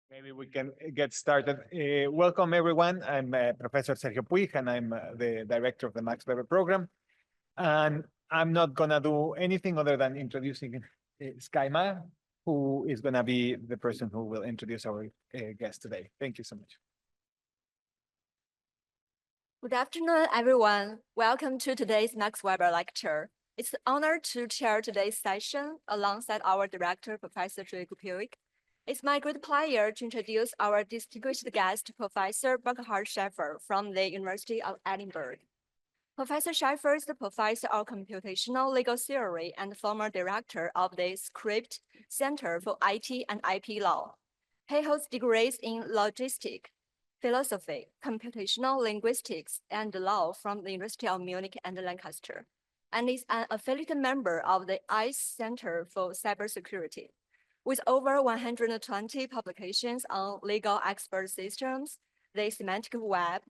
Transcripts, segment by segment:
Maybe we can get started. Welcome, everyone. I'm Professor Sergio Puig, and I'm the director of the Max Weber program. And I'm not going to do anything other than introducing Sky Ma, who is going to be the person who will introduce our guest today. Thank you so much. Good afternoon, everyone. Welcome to today's Max Weber lecture. It's an honor to chair today's session alongside our director, Professor Puig. It's my great pleasure to introduce our distinguished guest, Professor prof.Schafer from the University of Edinburgh. Professor Schafer is the professor of computational legal theory and former director of the Scripps Center for IT and IP Law. He holds degrees in logistics, philosophy, computational linguistics, and law from the University of Munich and Lancaster, and is an affiliate member of the ICE Center for Cybersecurity. With over 120 publications on legal expert systems, the semantic web,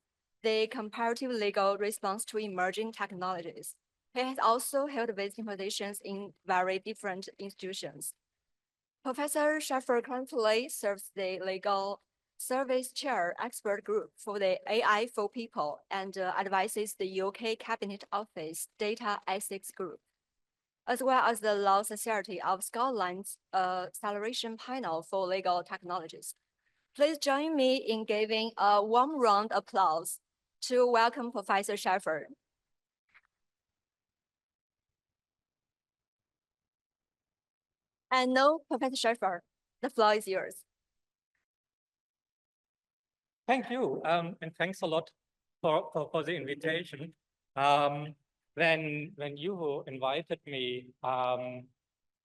the comparative legal response to emerging technologies. He has also held visiting positions in very different institutions. Professor Schafer currently serves the Legal Service Chair Expert Group for the AI for People and advises the UK Cabinet Office Data Ethics Group, as well as the Law Society of Scotland's Acceleration Panel for Legal Technologies. Please join me in giving a warm round of applause to welcome Professor Schafer. And now, Professor Schafer, the floor is yours. Thank you, and thanks a lot for the invitation. When you invited me a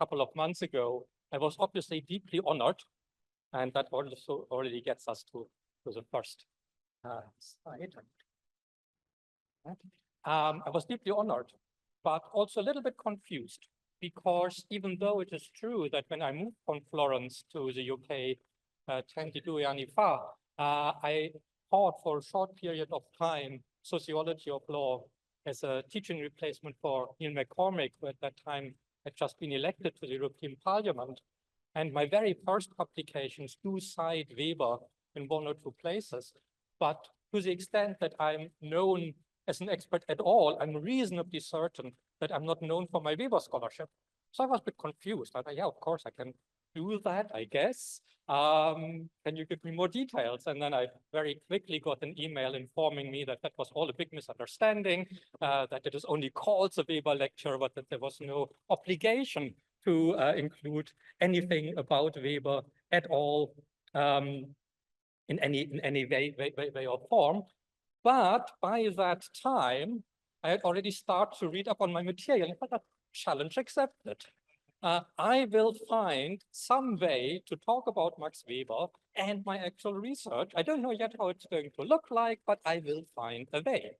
couple of months ago, I was obviously deeply honored, and that also already gets us to the first slide. I was deeply honored, but also a little bit confused, because even though it is true that when I moved from Florence to the UK 22 anni fa, I taught for a short period of time sociology of law as a teaching replacement for Neil McCormick, who at that time had just been elected to the European Parliament. And my very first publications do cite Weber in one or two places. But to the extent that I'm known as an expert at all, I'm reasonably certain that I'm not known for my Weber scholarship. So I was a bit confused. I thought, yeah, of course I can do that, I guess. Can you give me more details? And then I very quickly got an email informing me that that was all a big misunderstanding, that it is only called the Weber Lecture, but that there was no obligation to include anything about Weber at all in any way or form. But by that time, I had already started to read up on my material. I thought, challenge accepted. I will find some way to talk about Max Weber and my actual research. I don't know yet how it's going to look like, but I will find a way.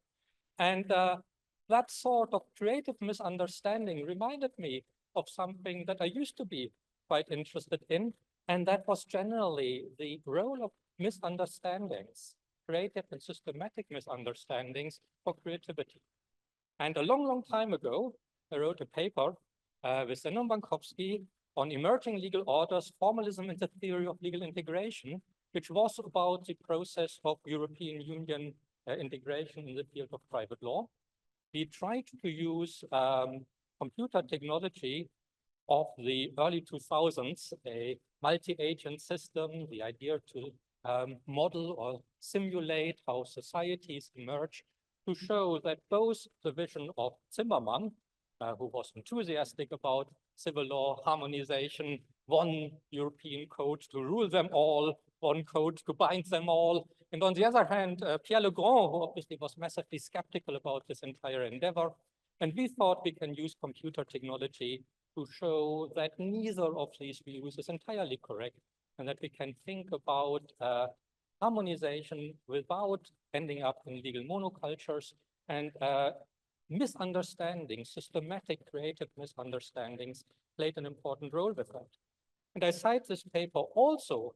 And that sort of creative misunderstanding reminded me of something that I used to be quite interested in, and that was generally the role of misunderstandings, creative and systematic misunderstandings for creativity. And a long time ago, I wrote a paper with Zenon Bankowski on emerging legal orders, formalism and the theory of legal integration, which was about the process of European Union integration in the field of private law. We tried to use computer technology of the early 2000s, a multi-agent system, the idea to model or simulate how societies emerge, to show that both the vision of Zimmermann, who was enthusiastic about civil law harmonization, one European code to rule them all, one code to bind them all. And on the other hand, Pierre Legrand, who obviously was massively skeptical about this entire endeavor. And we thought we can use computer technology to show that neither of these views is entirely correct, and that we can think about harmonization without ending up in legal monocultures, and misunderstandings, systematic creative misunderstandings played an important role with that. And I cite this paper also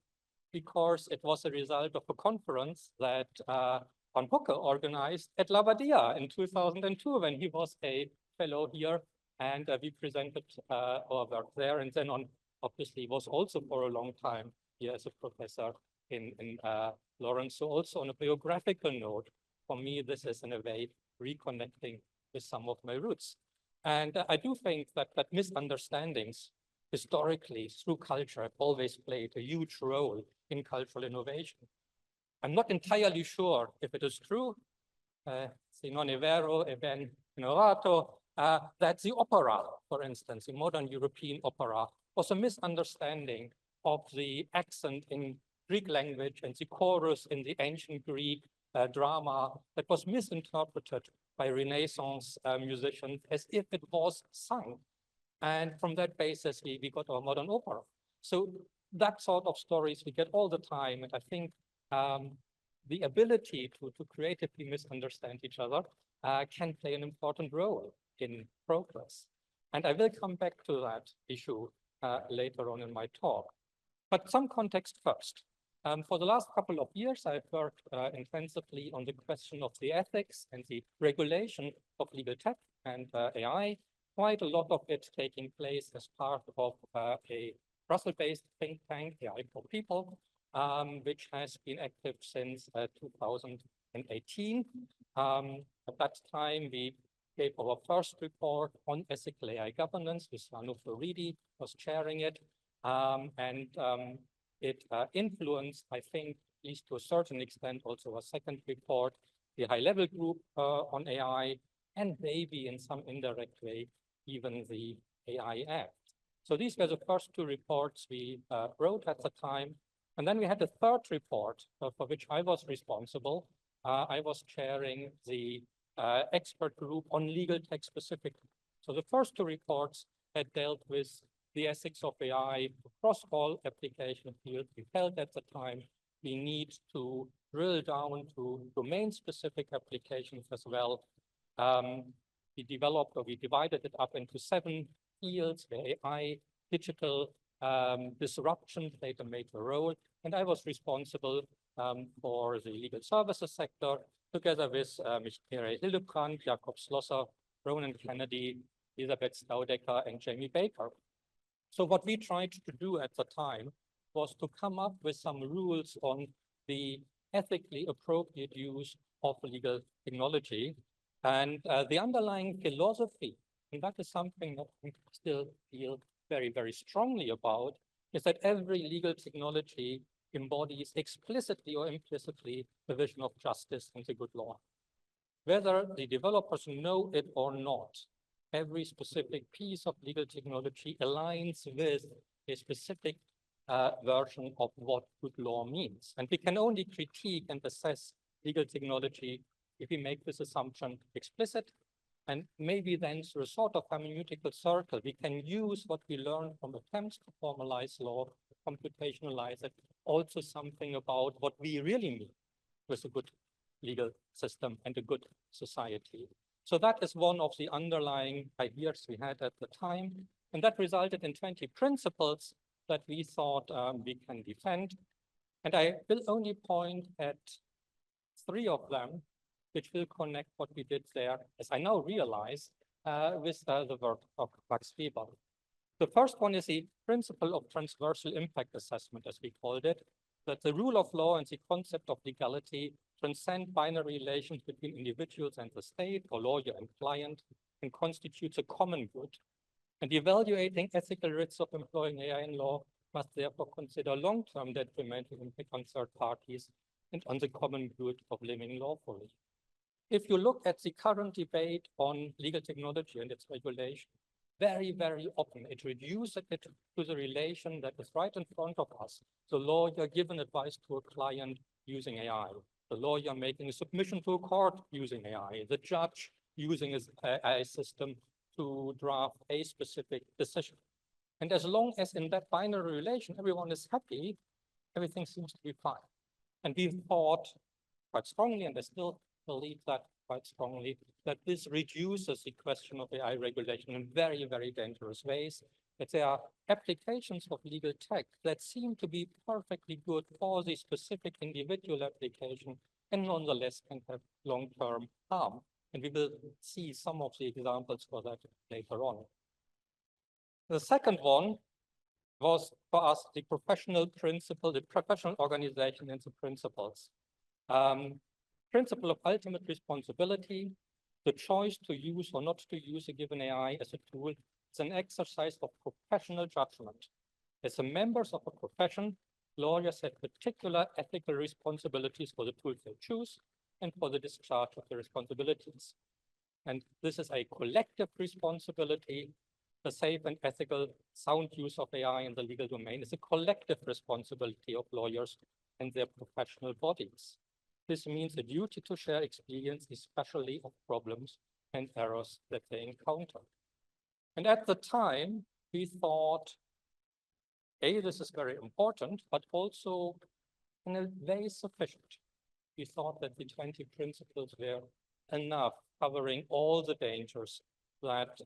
because it was a result of a conference that Van Hooke organized at Labadia in 2002 when he was a fellow here, and we presented our work there. And then obviously was also for a long time here as a professor in Lawrence. So also on a biographical note, for me, this is in a way reconnecting with some of my roots. And I do think that misunderstandings historically through culture have always played a huge role in cultural innovation. I'm not entirely sure if it is true, si non è vero, e ben ignorato, that the opera, for instance, the modern European opera, was a misunderstanding of the accent in Greek language and the chorus in the ancient Greek drama that was misinterpreted by Renaissance musicians as if it was sung. And from that basis, we got our modern opera. So that sort of stories we get all the time. And I think the ability to creatively misunderstand each other can play an important role in progress. And I will come back to that issue later on in my talk. But some context first. For the last couple of years, I've worked intensively on the question of the ethics and the regulation of legal tech and AI. Quite a lot of it taking place as part of a Brussels-based think tank, AI for People, which has been active since 2018. At that time, we gave our first report on ethical AI governance with Vanu Floridi was chairing it. It influenced, I think, at least to a certain extent, also a second report, the high-level group on AI, and maybe in some indirect way, even the AI Act. So these were the first two reports we wrote at the time. And then we had a third report for which I was responsible. I was chairing the expert group on legal tech specifically. So the first two reports had dealt with the ethics of AI across all application fields. We felt at the time we need to drill down to domain-specific applications as well. We developed, or we divided it up into 7 fields where AI, digital disruption played a major role. And I was responsible for the legal services sector, together with Mireille Hildebrand, Jakob Schlosser, Ronan Kennedy, Elisabeth Staudecker, and Jamie Baker. So what we tried to do at the time was to come up with some rules on the ethically appropriate use of legal technology. And the underlying philosophy, and that is something that we still feel very, very strongly about, is that every legal technology embodies explicitly or implicitly the vision of justice and the good law. Whether the developers know it or not, every specific piece of legal technology aligns with a specific version of what good law means. And we can only critique and assess legal technology if we make this assumption explicit. And maybe then through a sort of hermeneutical circle, we can use what we learn from attempts to formalize law, computationalize it, also something about what we really mean with a good legal system and a good society. So that is one of the underlying ideas we had at the time. And that resulted in 20 principles that we thought we can defend. And I will only point at 3 of them, which will connect what we did there, as I now realize, with the work of Max Weber. The first one is the principle of transversal impact assessment, as we called it, that the rule of law and the concept of legality transcend binary relations between individuals and the state, or lawyer and client, and constitutes a common good. And evaluating ethical risks of employing AI in law must therefore consider long-term detrimental impact on third parties and on the common good of living lawfully. If you look at the current debate on legal technology and its regulation, very, very often it reduces it to the relation that is right in front of us. The lawyer giving advice to a client using AI, the lawyer making a submission to a court using AI, the judge using his AI system to draft a specific decision. And as long as in that binary relation, everyone is happy, everything seems to be fine. And we thought quite strongly, and I still believe that quite strongly, that this reduces the question of AI regulation in very, very dangerous ways, that there are applications of legal tech that seem to be perfectly good for the specific individual application and nonetheless can have long-term harm. And we will see some of the examples for that later on. The second one was for us the professional principle, the professional organization and the principles. Principle of ultimate responsibility, the choice to use or not to use a given AI as a tool, is an exercise of professional judgment. As the members of a profession, lawyers have particular ethical responsibilities for the tools they choose and for the discharge of the responsibilities. And this is a collective responsibility. The safe and ethical sound use of AI in the legal domain is a collective responsibility of lawyers and their professional bodies. This means a duty to share experience, especially of problems and errors that they encounter. And at the time, we thought, A, this is very important, but also in a way sufficient. We thought that the 20 principles were enough, covering all the dangers that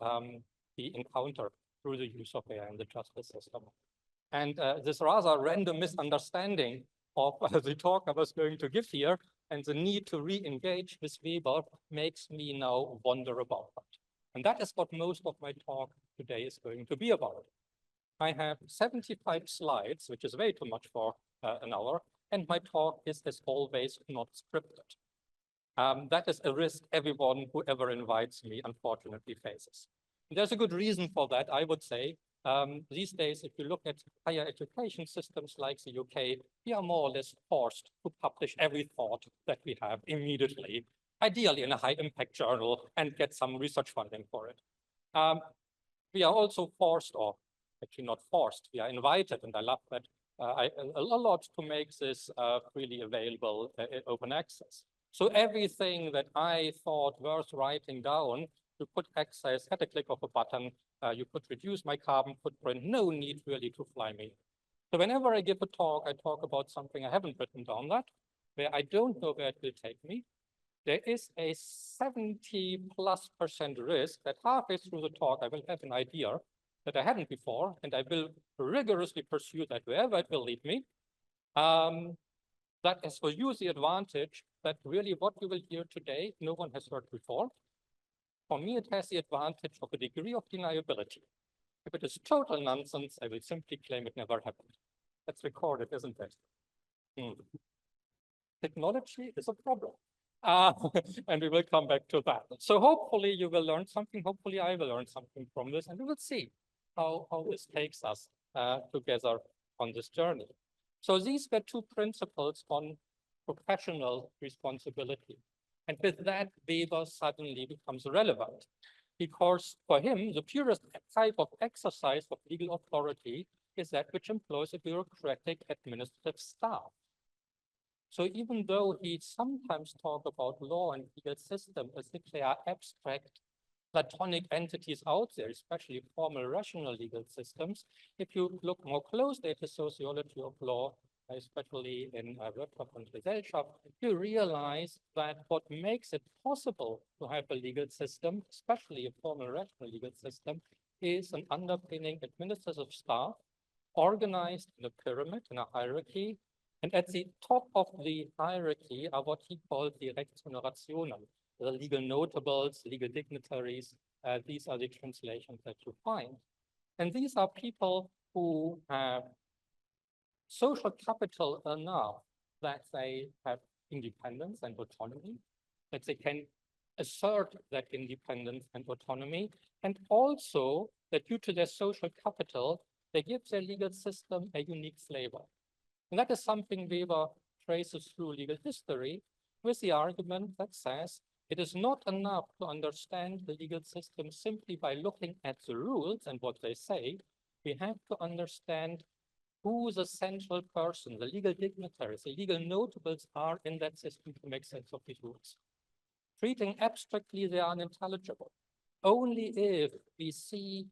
we encounter through the use of AI in the justice system. And this rather random misunderstanding of the talk I was going to give here and the need to re-engage with Weber makes me now wonder about that. And that is what most of my talk today is going to be about. I have 75 slides, which is way too much for an hour, and my talk is, as always, not scripted. That is a risk everyone who ever invites me, unfortunately, faces. And there's a good reason for that, I would say. These days, if you look at higher education systems like the UK, we are more or less forced to publish every thought that we have immediately, ideally in a high impact journal, and get some research funding for it. We are also forced, or actually not forced, we are invited, and I love that a lot, to make this freely available open access. So everything that I thought worth writing down, you could access at a click of a button. You could reduce my carbon footprint, no need really to fly me. So whenever I give a talk, I talk about something I haven't written down that, where I don't know where it will take me. There is a 70+% risk that halfway through the talk, I will have an idea that I hadn't before, and I will rigorously pursue that wherever it will lead me. That is for you the advantage that really what you will hear today, no one has heard before. For me, it has the advantage of a degree of deniability. If it is total nonsense, I will simply claim it never happened. That's recorded, isn't it? Technology is a problem. And we will come back to that. So hopefully you will learn something. Hopefully I will learn something from this, and we will see how this takes us together on this journey. So these were two principles on professional responsibility. And with that, Weber suddenly becomes relevant, because for him, the purest type of exercise of legal authority is that which employs a bureaucratic administrative staff. So even though he sometimes talks about law and legal system as if they are abstract Platonic entities out there, especially formal rational legal systems, if you look more closely at the sociology of law, especially in Wirtschaft und Gesellschaft, you realize that what makes it possible to have a legal system, especially a formal rational legal system, is an underpinning administrative staff organized in a pyramid, in a hierarchy. And at the top of the hierarchy are what he called the Rechtshonorationen, the legal notables, legal dignitaries. These are the translations that you find. And these are people who have social capital enough that they have independence and autonomy, that they can assert that independence and autonomy, and also that due to their social capital, they give their legal system a unique flavor. And that is something Weber traces through legal history with the argument that says it is not enough to understand the legal system simply by looking at the rules and what they say. We have to understand who the central person, the legal dignitaries, the legal notables are in that system to make sense of these rules. Treating abstractly, they are unintelligible. Only if we see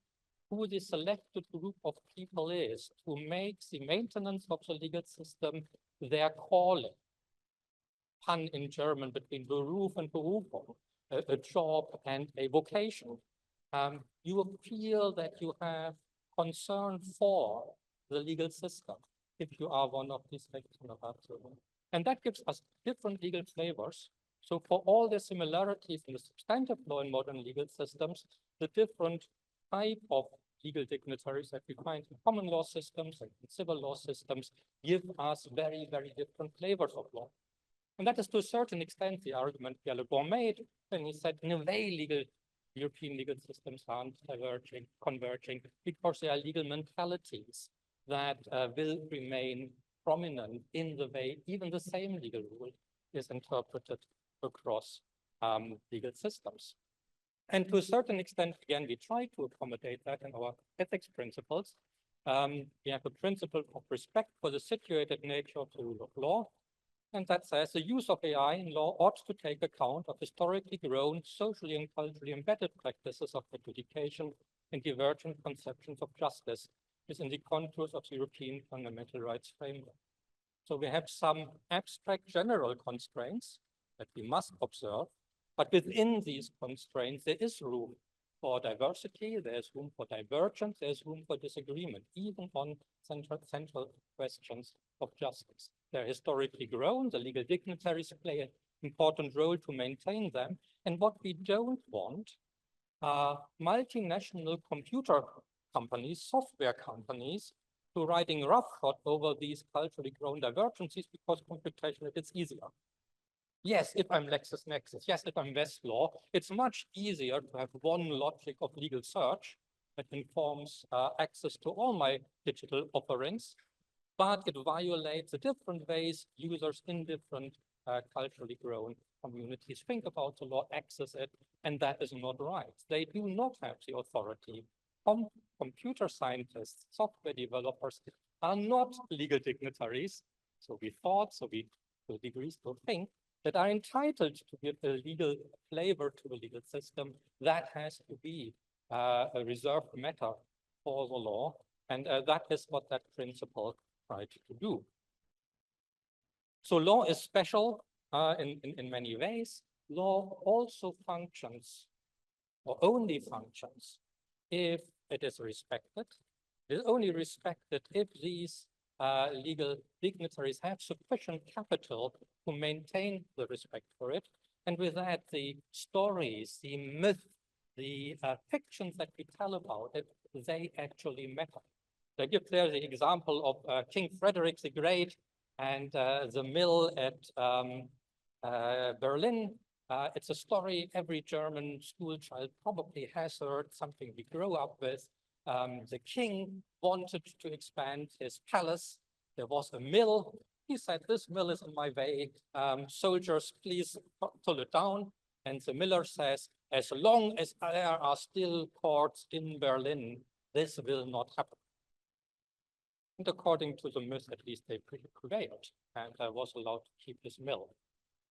who the selected group of people is who makes the maintenance of the legal system their calling. Pun in German between Beruf and Berufung, a job and a vocation. You will feel that you have concern for the legal system if you are one of these Rechtshonorationen. And that gives us different legal flavors. So for all the similarities in the substantive law in modern legal systems, the different type of legal dignitaries that we find in common law systems and in civil law systems give us very, very different flavors of law. And that is to a certain extent the argument Pierre Le Bon made when he said, in a way, European legal systems aren't converging, because there are legal mentalities that will remain prominent in the way even the same legal rule is interpreted across legal systems. And to a certain extent, again, we try to accommodate that in our ethics principles. We have a principle of respect for the situated nature of the rule of law. And that says the use of AI in law ought to take account of historically grown, socially and culturally embedded practices of adjudication and divergent conceptions of justice within the contours of the European fundamental rights framework. So we have some abstract general constraints that we must observe, but within these constraints, there is room for diversity, there's room for divergence, there's room for disagreement, even on central questions of justice. They're historically grown, the legal dignitaries play an important role to maintain them. And what we don't want are multinational computer companies, software companies, to riding roughshod over these culturally grown divergences because computationally it's easier. Yes, if I'm LexisNexis, yes, if I'm Westlaw, it's much easier to have one logic of legal search that informs access to all my digital offerings, but it violates the different ways users in different culturally grown communities think about the law, access it, and that is not right. They do not have the authority. Computer scientists, software developers are not legal dignitaries. So we thought, so we to degrees to think that are entitled to give a legal flavor to the legal system. That has to be a reserved matter for the law. And that is what that principle tried to do. So law is special in many ways. Law also functions, or only functions, if it is respected. It is only respected if these legal dignitaries have sufficient capital to maintain the respect for it. And with that, the stories, the myth, the fictions that we tell about it, they actually matter. I give there the example of King Frederick the Great and the mill at Berlin. It's a story every German school child probably has heard, something we grow up with. The king wanted to expand his palace. There was a mill. He said, this mill is in my way. Soldiers, please pull it down. And the miller says, as long as there are still courts in Berlin, this will not happen. And according to the myth, at least they prevailed and was allowed to keep his mill.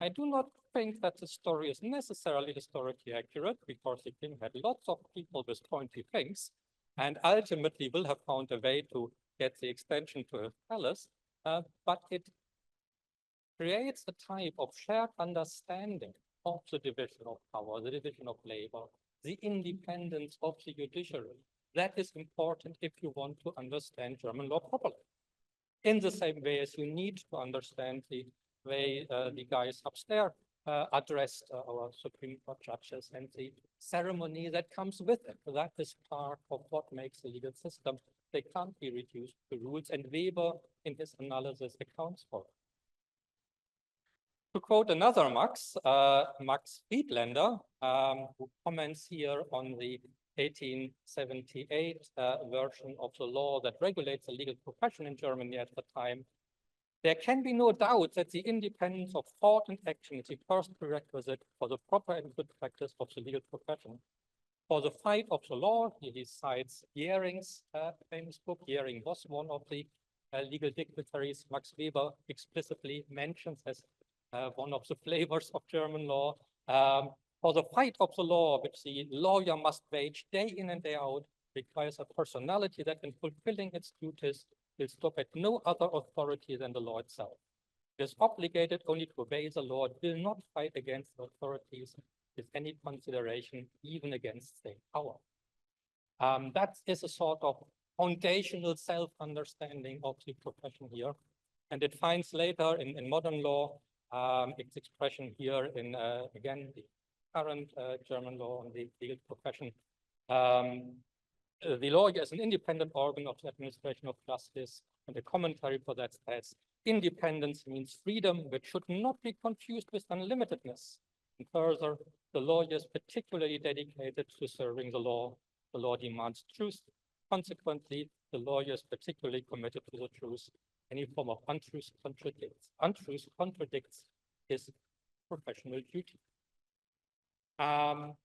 I do not think that the story is necessarily historically accurate, because the king had lots of people with pointy things and ultimately will have found a way to get the extension to his palace, but it creates a type of shared understanding of the division of power, the division of labor, the independence of the judiciary. That is important if you want to understand German law properly. In the same way as you need to understand the way the guys upstairs addressed our Supreme Court judges and the ceremony that comes with it. That is part of what makes the legal system. They can't be reduced to rules, and Weber in his analysis accounts for it. To quote another Max Friedlander, who comments here on the 1878 version of the law that regulates the legal profession in Germany at the time, there can be no doubt that the independence of thought and action is the first prerequisite for the proper and good practice of the legal profession. For the fight of the law, he cites Jherin's famous book. Jhering was one of the legal dignitaries Max Weber explicitly mentions as one of the flavors of German law. For the fight of the law, which the lawyer must wage day in and day out, requires a personality that, in fulfilling its duties, will stop at no other authority than the law itself. It is obligated only to obey the law. It will not fight against the authorities with any consideration, even against state power. That is a sort of foundational self-understanding of the profession here. And it finds later in modern law its expression here in, again, the current German law on the legal profession. the lawyer is an independent organ of the administration of justice, and the commentary for that says, independence means freedom, which should not be confused with unlimitedness. And further, the lawyer is particularly dedicated to serving the law. The law demands truth. Consequently, the lawyer is particularly committed to the truth. Any form of untruth contradicts his professional duty. Full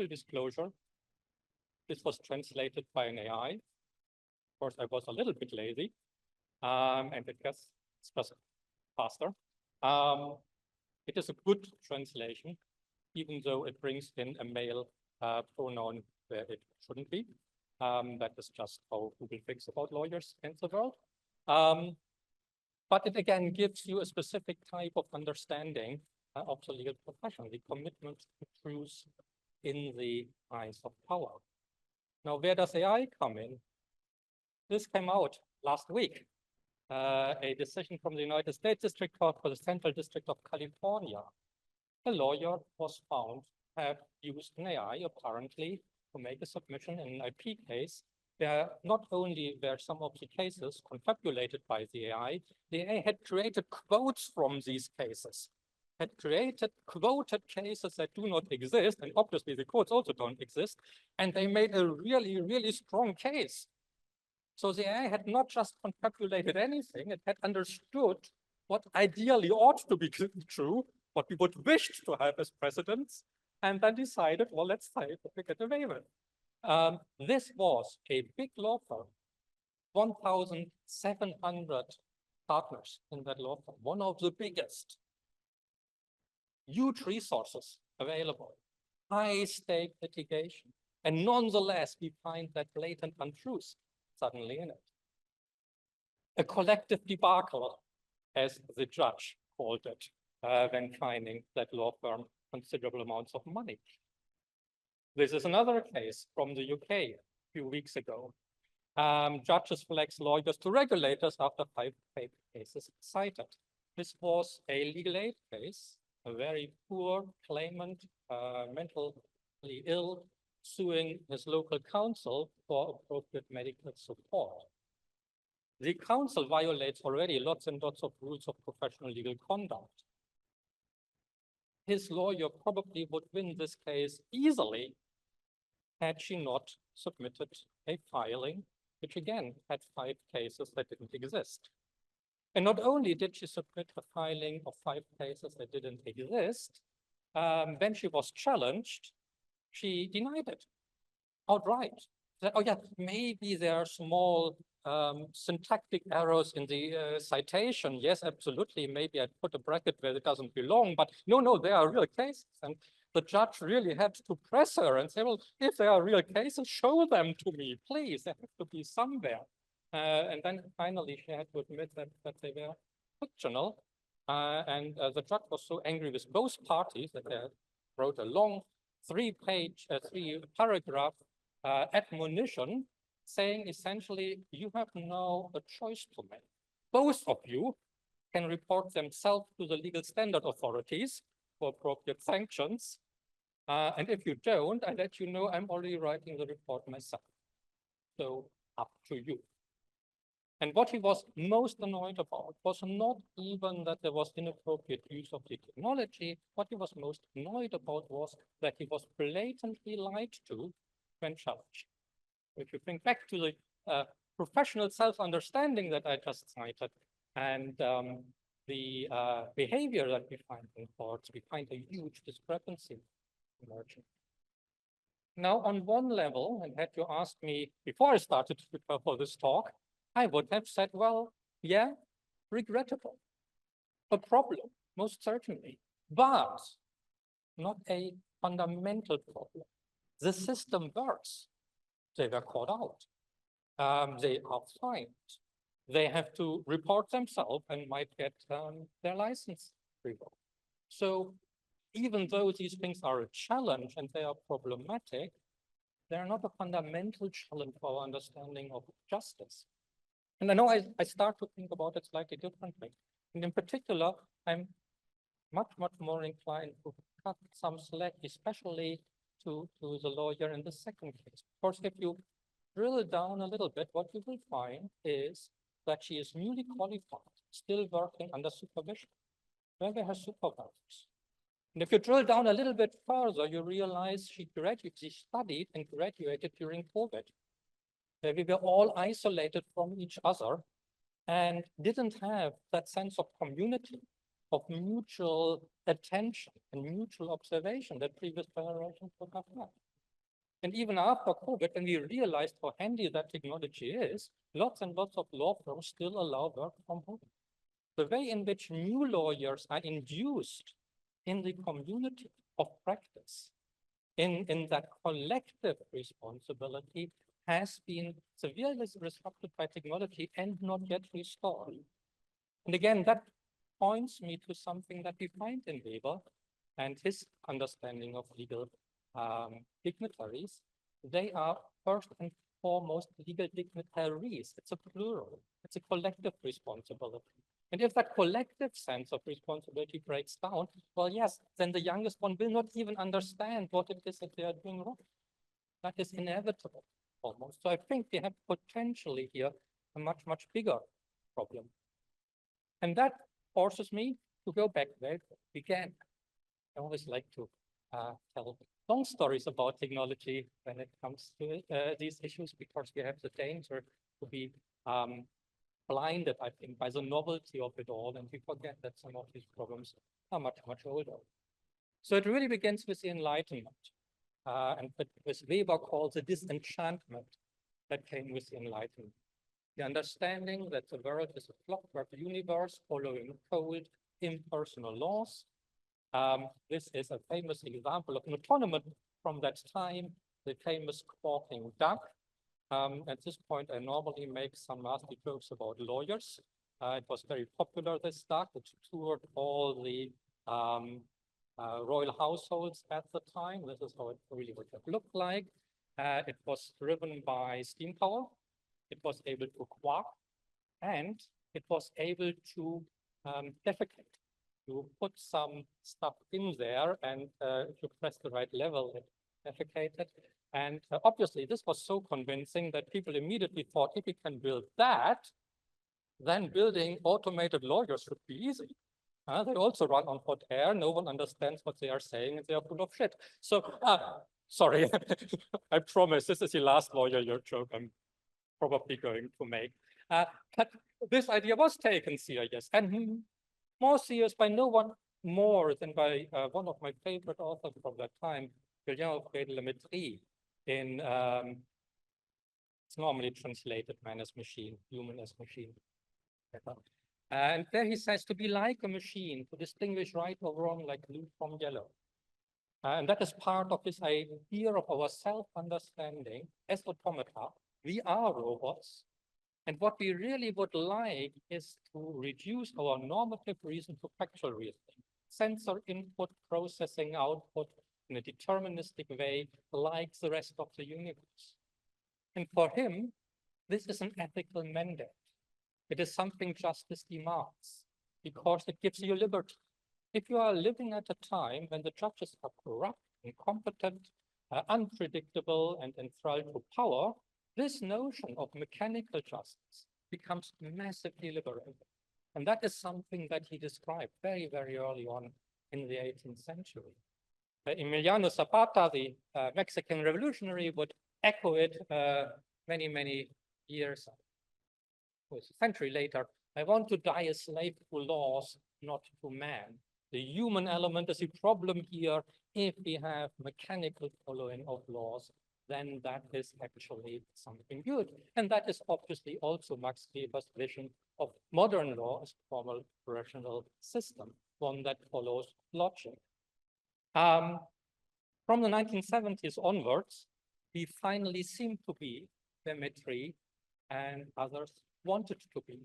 disclosure, this was translated by an AI. Of course, I was a little bit lazy, and I guess it's just faster. It is a good translation, even though it brings in a male pronoun where it shouldn't be. That is just how Google thinks about lawyers in the world. But it again gives you a specific type of understanding of the legal profession, the commitment to truth in the eyes of power. Now, where does AI come in? This came out last week. A decision from the United States District Court for the Central District of California. A lawyer was found to have used an AI apparently to make a submission in an IP case. There not only were some of the cases confabulated by the AI had created quotes from these cases, had created quoted cases that do not exist, and obviously the quotes also don't exist, and they made a really, really strong case. So the AI had not just confabulated anything, it had understood what ideally ought to be true, what we would wish to have as precedents, and then decided, well, let's say what we get away with. This was a big law firm, 1,700 partners in that law firm, one of the biggest. Huge resources available, high stake litigation, and nonetheless, we find that blatant untruth suddenly in it. A collective debacle, as the judge called it, when fining that law firm considerable amounts of money. This is another case from the UK a few weeks ago. Judges flex lawyers to regulators after 5 fake cases cited. This was a legal aid case, a very poor claimant, mentally ill, suing his local council for appropriate medical support. The council violates already lots and lots of rules of professional legal conduct. His lawyer probably would win this case easily had she not submitted a filing, which again had 5 cases that didn't exist. And not only did she submit a filing of 5 cases that didn't exist, when she was challenged, she denied it outright. That, oh yeah, maybe there are small syntactic errors in the citation. Yes, absolutely. Maybe I put a bracket where it doesn't belong, but no, there are real cases. And the judge really had to press her and say, well, if there are real cases, show them to me, please. They have to be somewhere. And then finally, she had to admit that they were fictional. And the judge was so angry with both parties that they wrote a long 3-paragraph admonition saying essentially, you have now a choice to make. Both of you can report themselves to the legal standard authorities for appropriate sanctions. And if you don't, I let you know I'm already writing the report myself. So up to you. And what he was most annoyed about was not even that there was inappropriate use of the technology. What he was most annoyed about was that he was blatantly lied to when challenged. If you think back to the professional self-understanding that I just cited and the behavior that we find in courts, we find a huge discrepancy emerging. Now, on one level, and had you asked me before I started to prepare for this talk, I would have said, well, yeah, regrettable, a problem, most certainly, but not a fundamental problem. The system works. They were caught out. They are fined. They have to report themselves and might get their license revoked. So even though these things are a challenge and they are problematic, they're not a fundamental challenge for our understanding of justice. And I know I start to think about it slightly differently. And in particular, I'm much more inclined to cut some slack, especially to the lawyer in the second case. Of course, if you drill down a little bit, what you will find is that she is newly qualified, still working under supervision, where her supervisors. And if you drill down a little bit further, you realize she studied and graduated during COVID, where we were all isolated from each other and didn't have that sense of community, of mutual attention and mutual observation that previous generations would have had. And even after COVID, when we realized how handy that technology is, lots and lots of law firms still allow work from home. The way in which new lawyers are induced in the community of practice, in that collective responsibility, has been severely disrupted by technology and not yet restored. And again, that points me to something that we find in Weber and his understanding of legal dignitaries. They are first and foremost legal dignitaries. It's a plural. It's a collective responsibility. And if that collective sense of responsibility breaks down, well, yes, then the youngest one will not even understand what it is that they are doing wrong. That is inevitable, almost. So I think we have potentially here a much, much bigger problem. And that forces me to go back where it began. I always like to tell long stories about technology when it comes to these issues, because we have the danger to be blinded, I think, by the novelty of it all, and we forget that some of these problems are much, much older. So it really begins with the Enlightenment, and with Weber calls the disenchantment that came with the Enlightenment. The understanding that the world is a clockwork universe following cold, impersonal laws. This is a famous example of an autonomous from that time, the famous quacking duck. At this point, I normally make some nasty jokes about lawyers. It was very popular, this duck. It toured all the royal households at the time. This is how it really would have looked like. It was driven by steam power. It was able to quack, and it was able to defecate. You put some stuff in there, and if you press the right level, it defecated. And obviously, this was so convincing that people immediately thought, if we can build that, then building automated lawyers should be easy. They also run on hot air. No one understands what they are saying, and they are full of shit. So, sorry, I promise this is the last lawyer joke I'm probably going to make. But this idea was taken serious, and more serious by no one more than by one of my favorite authors from that time, Julien Lemaitre, in it's normally translated man as machine, human as machine. And there he says, to be like a machine, to distinguish right or wrong like blue from yellow. And that is part of this idea of our self-understanding as automata. We are robots. And what we really would like is to reduce our normative reason to factual reasoning. Sensor input, processing output in a deterministic way, like the rest of the universe. And for him, this is an ethical mandate. It is something justice demands, because it gives you liberty. If you are living at a time when the judges are corrupt, incompetent, unpredictable, and enthralled to power, this notion of mechanical justice becomes massively liberating. And that is something that he described very, very early on in the 18th century. Emiliano Zapata, the Mexican revolutionary, would echo it many, many years, a century later. I want to die a slave to laws, not to man. The human element is a problem here. If we have mechanical following of laws, then that is actually something good. And that is obviously also Max Weber's vision of modern law as a formal rational system, one that follows logic. From the 1970s onwards, we finally seem to be, Lemaitre and others wanted to be,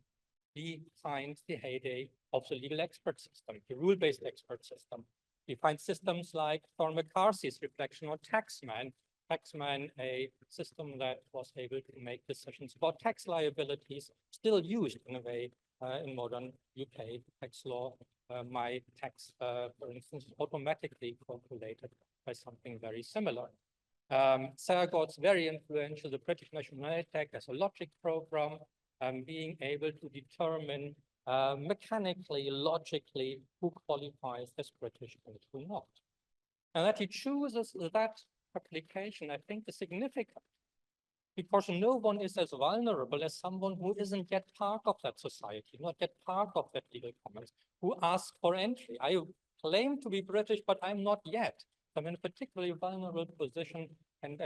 behind the heyday of the legal expert system, the rule-based expert system. We find systems like Thorne McCarthy's reflection on Taxman, a system that was able to make decisions about tax liabilities, still used in a way in modern UK tax law. My tax, for instance, automatically calculated by something very similar. Sergot's very influential, the British Nationaltech as a logic program, being able to determine mechanically, logically, who qualifies as British and who not. And that he chooses that application, I think, is significant, because no one is as vulnerable as someone who isn't yet part of that society, not yet part of that legal commons, who asks for entry. I claim to be British, but I'm not yet. I'm in a particularly vulnerable position, and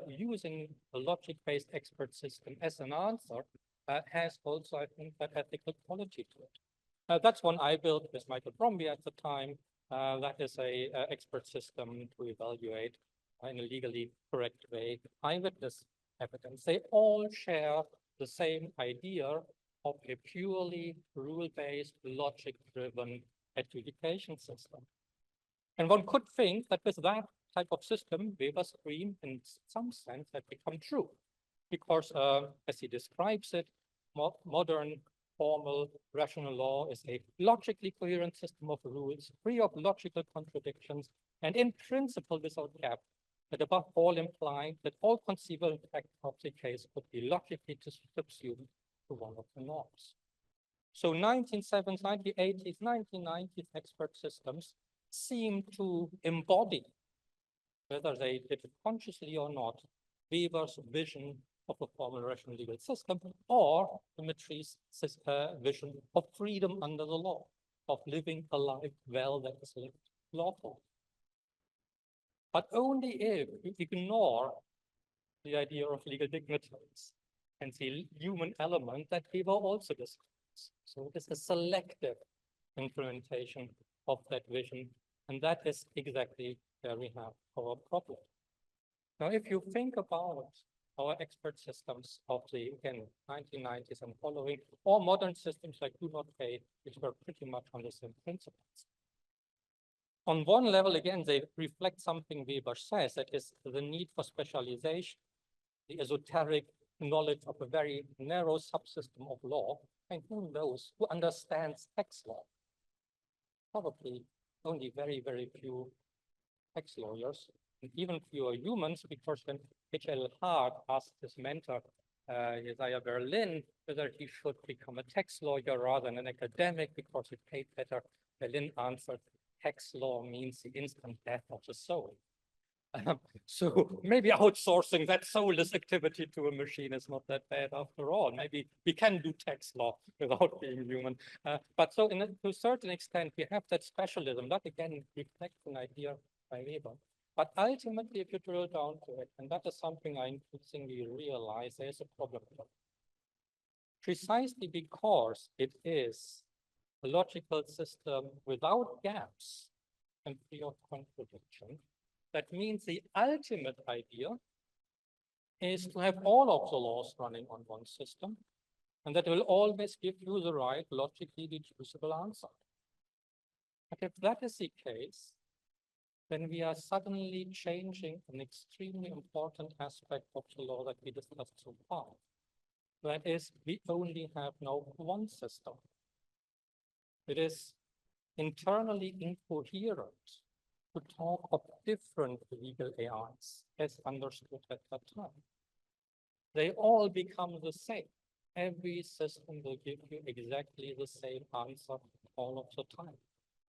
using a logic-based expert system as an answer has also, I think, that ethical quality to it. That's one I built with Michael Bromby at the time. That is a expert system to evaluate in a legally correct way eyewitness evidence. They all share the same idea of a purely rule-based, logic-driven adjudication system. And one could think that with that type of system, Weber's dream, in some sense, had become true, because as he describes it, modern formal rational law is a logically coherent system of rules, free of logical contradictions, and in principle without gap, but above all implying that all conceivable facts of the case could be logically subsumed to one of the norms. So 1970s, 1980s, 1990s expert systems seem to embody, whether they did it consciously or not, Weber's vision of a formal rational legal system, or Dimitri's vision of freedom under the law, of living a life well that is lived lawfully. But only if you ignore the idea of legal dignitaries and the human element that Weber also describes. So it is a selective implementation of that vision, and that is exactly where we have our problem. Now, if you think about our expert systems of the, again, 1990s and following, or modern systems like Do Not Pay, which were pretty much on the same principles. On one level, again, they reflect something Weber says, that is the need for specialization, the esoteric knowledge of a very narrow subsystem of law, and who knows, who understands tax law? Probably only very, very few tax lawyers, and even fewer humans, because when H.L. Hart asked his mentor, Isaiah Berlin, whether he should become a tax lawyer rather than an academic because he paid better, Berlin answered, tax law means the instant death of the soul. So maybe outsourcing that soulless activity to a machine is not that bad after all. Maybe we can do tax law without being human. But so to a certain extent, we have that specialism. That again reflects an idea by Weber. But ultimately, if you drill down to it, and that is something I increasingly realize, there's a problem. Precisely because it is a logical system without gaps and free of contradiction, that means the ultimate idea is to have all of the laws running on one system, and that will always give you the right logically deducible answer. But if that is the case, then we are suddenly changing an extremely important aspect of the law that we discussed so far. That is, we only have now one system. It is internally incoherent to talk of different legal AIs as understood at that time. They all become the same. Every system will give you exactly the same answer all of the time.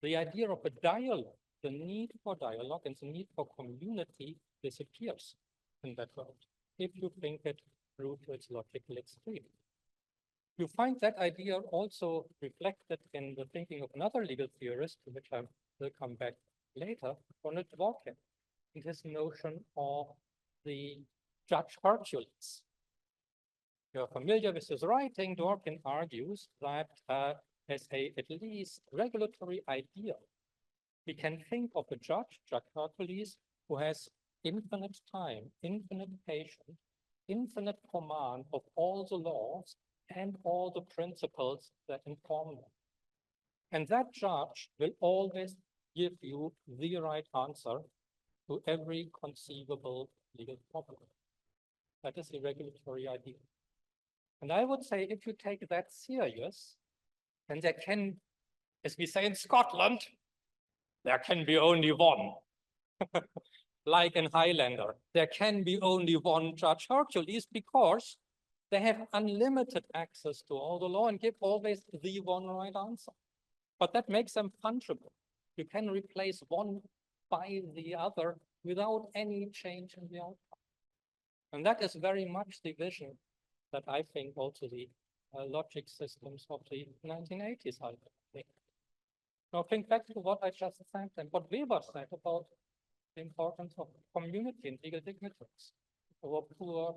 The idea of a dialogue, the need for dialogue and the need for community disappears in that world, if you think it through to its logical extreme. You find that idea also reflected in the thinking of another legal theorist, to which I will come back later, Ronald Dworkin, in his notion of the judge Hercules. You're familiar with his writing. Dworkin argues that as at least regulatory idea, we can think of a judge Hercules, who has infinite time, infinite patience, infinite command of all the laws and all the principles that inform them. And that judge will always give you the right answer to every conceivable legal problem. That is the regulatory idea. And I would say if you take that serious, then there can, as we say in Scotland, there can be only one. like in Highlander, there can be only one Judge Hercules because they have unlimited access to all the law and give always the one right answer. But that makes them fungible. You can replace one by the other without any change in the outcome. And that is very much the vision that I think also the logic systems of the 1980s are. Now think back to what I just said and what Weber said about the importance of community and legal dignitaries. Our poor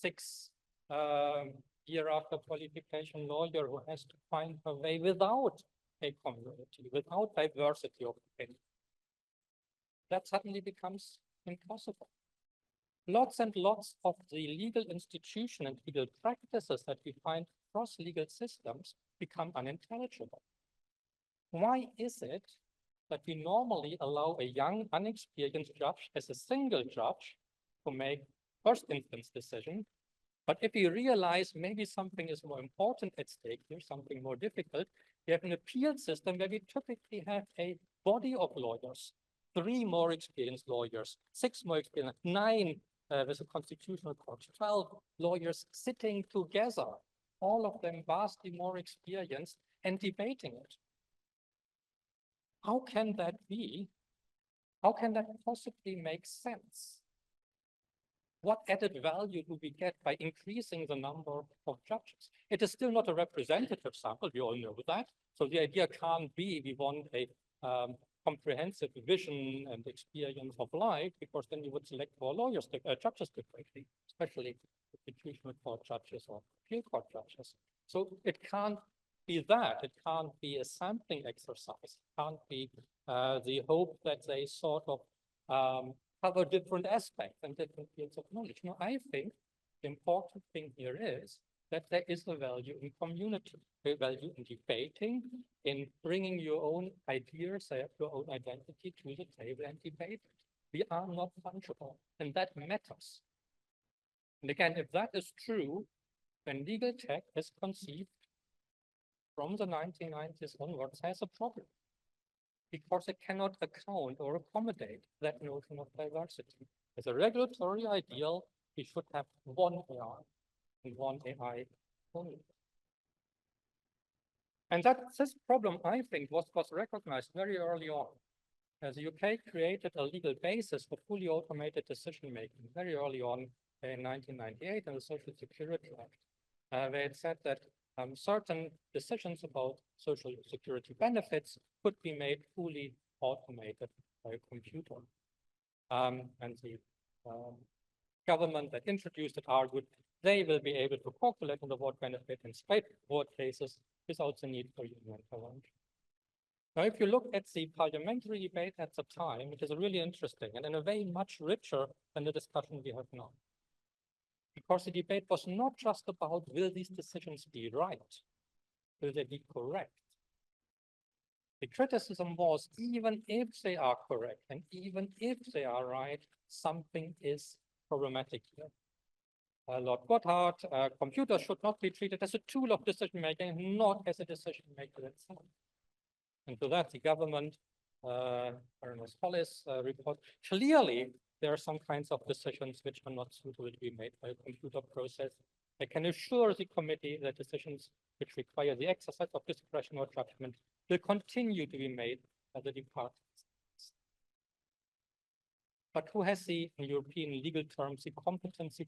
6-year after qualification lawyer who has to find her way without a community, without diversity of opinion. That suddenly becomes impossible. Lots and lots of the legal institution and legal practices that we find across legal systems become unintelligible. Why is it that we normally allow a young, unexperienced judge as a single judge to make first instance decision? But if we realize maybe something is more important at stake here, something more difficult, we have an appeal system where we typically have a body of lawyers, 3 more experienced lawyers, 6 more experienced, 9 with a constitutional court, 12 lawyers sitting together, all of them vastly more experienced and debating it. How can that be? How can that possibly make sense? What added value do we get by increasing the number of judges? It is still not a representative sample, we all know that. So the idea can't be we want a comprehensive vision and experience of life, because then you would select more lawyers, judges differently, especially constitutional court judges or appeal court judges. So it can't be that. It can't be a sampling exercise. It can't be the hope that they sort of cover different aspects and different fields of knowledge. No, I think the important thing here is that there is a value in community, a value in debating, in bringing your own ideas, your own identity to the table and debate. We are not fungible, and that matters. And again, if that is true, then legal tech is conceived from the 1990s onwards has a problem, because it cannot account or accommodate that notion of diversity. As a regulatory ideal, we should have one AI and one AI only. And this problem, I think, was recognized very early on. As the UK created a legal basis for fully automated decision-making very early on in 1998 in the Social Security Act, where it said that certain decisions about social security benefits could be made fully automated by a computer. And the government that introduced it argued they will be able to calculate on the award benefit in straightforward cases without the need for human intervention. Now, if you look at the parliamentary debate at the time, it is really interesting and in a way much richer than the discussion we have now. Because the debate was not just about will these decisions be right, will they be correct? The criticism was even if they are correct and even if they are right, something is problematic here. Lord Gotthard, computers should not be treated as a tool of decision making, not as a decision maker itself. And to that, the government, Baroness Hollis report, clearly there are some kinds of decisions which are not suitable to be made by a computer process. I can assure the committee that decisions which require the exercise of discretion or judgment will continue to be made by the departments. But who has the, in European legal terms, the competency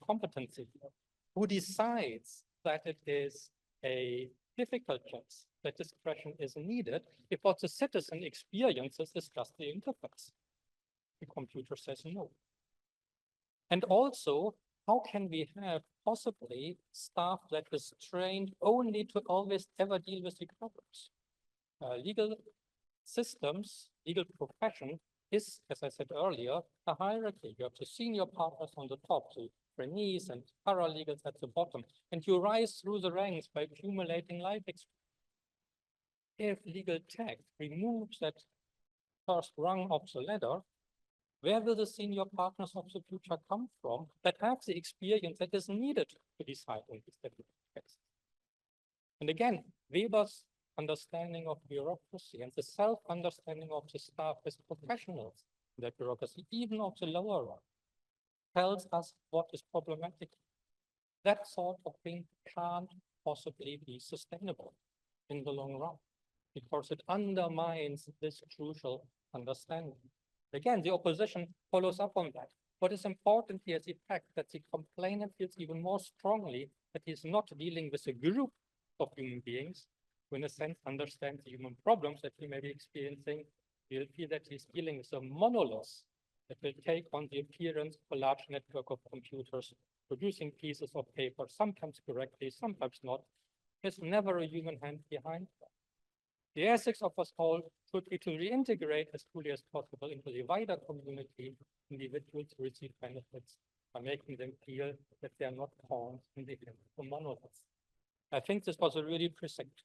here? Who decides that it is a difficult choice, that discretion is needed, if what the citizen experiences is just the interface? The computer says no. And also, how can we have possibly staff that is trained only to always ever deal with the problems? Legal systems, legal profession is, as I said earlier, a hierarchy. You have the senior partners on the top, the trainees and paralegals at the bottom, and you rise through the ranks by accumulating life experience. If legal tech removes that first rung of the ladder, where will the senior partners of the future come from that have the experience that is needed to decide on these difficult cases? And again, Weber's understanding of bureaucracy and the self-understanding of the staff as professionals that bureaucracy, even of the lower one, tells us what is problematic. That sort of thing can't possibly be sustainable in the long run, because it undermines this crucial understanding. Again, the opposition follows up on that. What is important here is the fact that the complainant feels even more strongly that he's not dealing with a group of human beings who, in a sense, understand the human problems that he may be experiencing. He'll feel that he's dealing with a monolith that will take on the appearance of a large network of computers producing pieces of paper, sometimes correctly, sometimes not. There's never a human hand behind that. The ethics of us all should be to reintegrate as fully as possible into the wider community individuals who receive benefits by making them feel that they are not pawns in the hand of a monolith. I think this was a really precinct.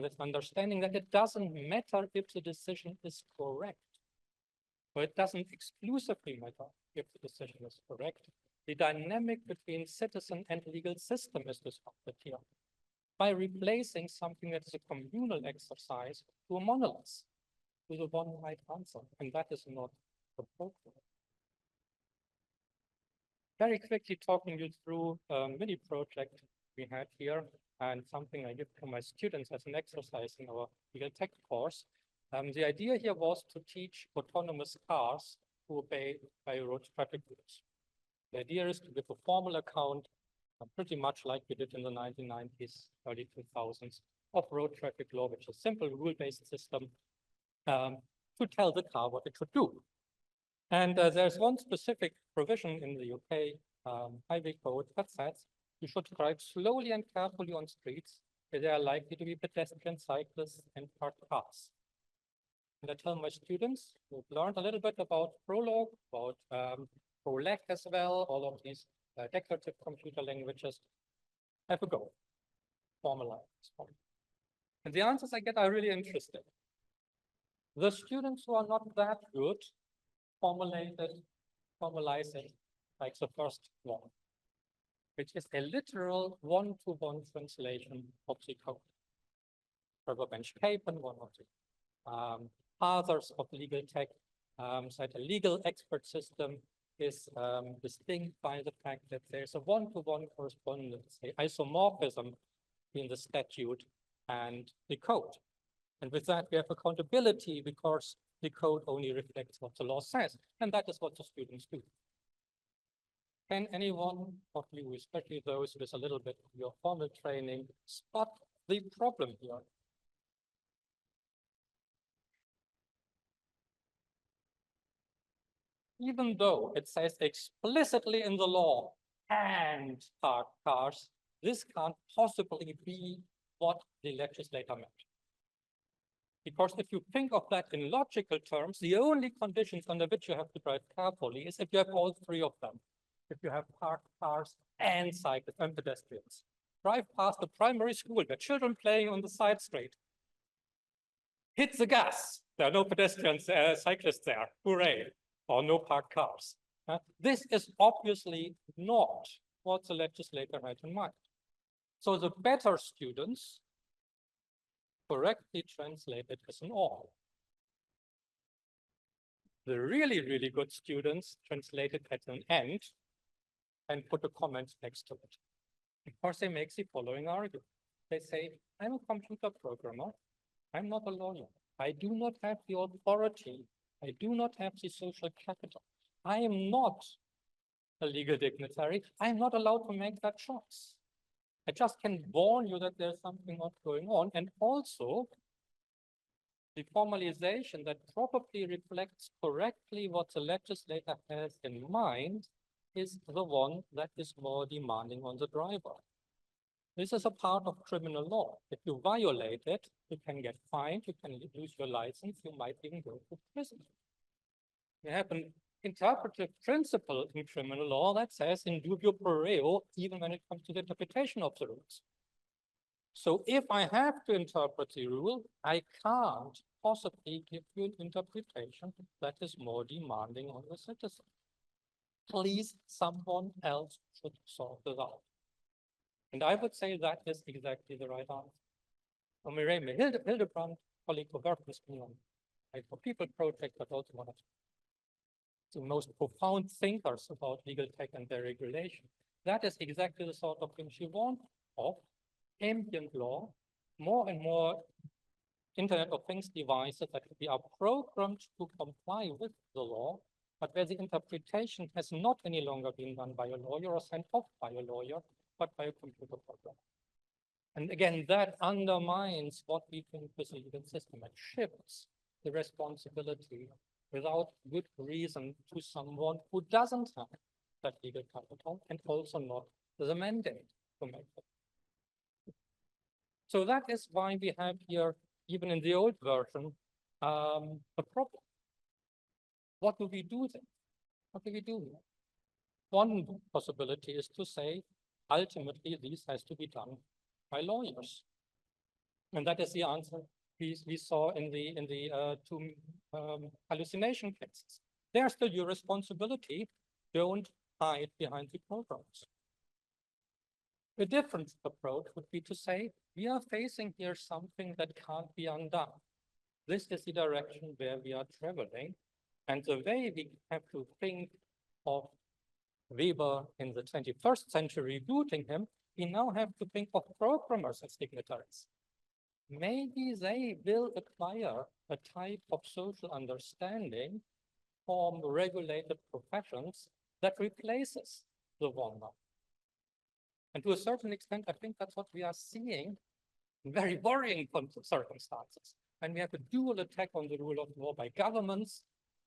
This understanding that it doesn't matter if the decision is correct, or it doesn't exclusively matter if the decision is correct. The dynamic between citizen and legal system is disrupted here by replacing something that is a communal exercise to a monolith with a one right answer, and that is not appropriate. Very quickly talking you through a mini project we had here, and something I give to my students as an exercise in our legal tech course. The idea here was to teach autonomous cars to obey by road traffic rules. The idea is to give a formal account, pretty much like we did in the 1990s, early 2000s, of road traffic law, which is a simple rule-based system to tell the car what it should do. And there's one specific provision in the UK highway code that says you should drive slowly and carefully on streets where there are likely to be pedestrians, cyclists, and parked cars. And I tell my students who've learned a little bit about Prolog, about Prolec as well, all of these decorative computer languages, have a go, formalize. And the answers I get are really interesting. The students who are not that good formalize it like the first one, which is a literal one-to-one translation of the code. Trevor Bench-Capen, one of the fathers of legal tech, said a legal expert system is distinct by the fact that there's a one-to-one correspondence, isomorphism in the statute and the code. And with that, we have accountability because the code only reflects what the law says. And that is what the students do. Can anyone of you, especially those with a little bit of your formal training, spot the problem here? Even though it says explicitly in the law, and parked cars, this can't possibly be what the legislator meant. Because if you think of that in logical terms, the only conditions under which you have to drive carefully is if you have all three of them. If you have parked cars and cyclists and pedestrians. Drive past the primary school where children playing on the side street. Hit the gas. There are no pedestrians, cyclists there. Hooray. Or no parked cars. This is obviously not what the legislator had in mind. So the better students correctly translate it as an all. The really, really good students translate it as an and put a comment next to it. Of course, they make the following argument. They say, I'm a computer programmer. I'm not a lawyer. I do not have the authority. I do not have the social capital. I am not a legal dignitary. I'm not allowed to make that choice. I just can warn you that there's something not going on. And also, the formalization that probably reflects correctly what the legislator has in mind is the one that is more demanding on the driver. This is a part of criminal law. If you violate it, you can get fined, you can lose your license, you might even go to prison. We have an interpretive principle in criminal law that says in dubio pro reo, even when it comes to the interpretation of the rules. So if I have to interpret the rule, I can't possibly give you an interpretation that is more demanding on the citizen. Please, someone else should sort this out. And I would say that is exactly the right answer. Hildebrand, colleague who worked with me on for People project, but also one of the most profound thinkers about legal tech and their regulation. That is exactly the sort of things you want of ambient law, more and more Internet of Things devices that are programmed to comply with the law, but where the interpretation has not any longer been done by a lawyer or sent off by a lawyer, but by a computer program. And again, that undermines what we think is the legal system. It shifts the responsibility without good reason to someone who doesn't have that legal capital and also not the mandate to make it. So that is why we have here, even in the old version, a problem. What do we do then? What do we do? One possibility is to say, ultimately, this has to be done by lawyers. And that is the answer we saw in the two hallucination cases. They are still your responsibility. Don't hide behind the programs. A different approach would be to say, we are facing here something that can't be undone. This is the direction where we are traveling. And the way we have to think of Weber in the 21st century, rebooting him, we now have to think of programmers as dignitaries. Maybe they will acquire a type of social understanding from regulated professions that replaces the one now. And to a certain extent, I think that's what we are seeing in very worrying circumstances. And we have a dual attack on the rule of law by governments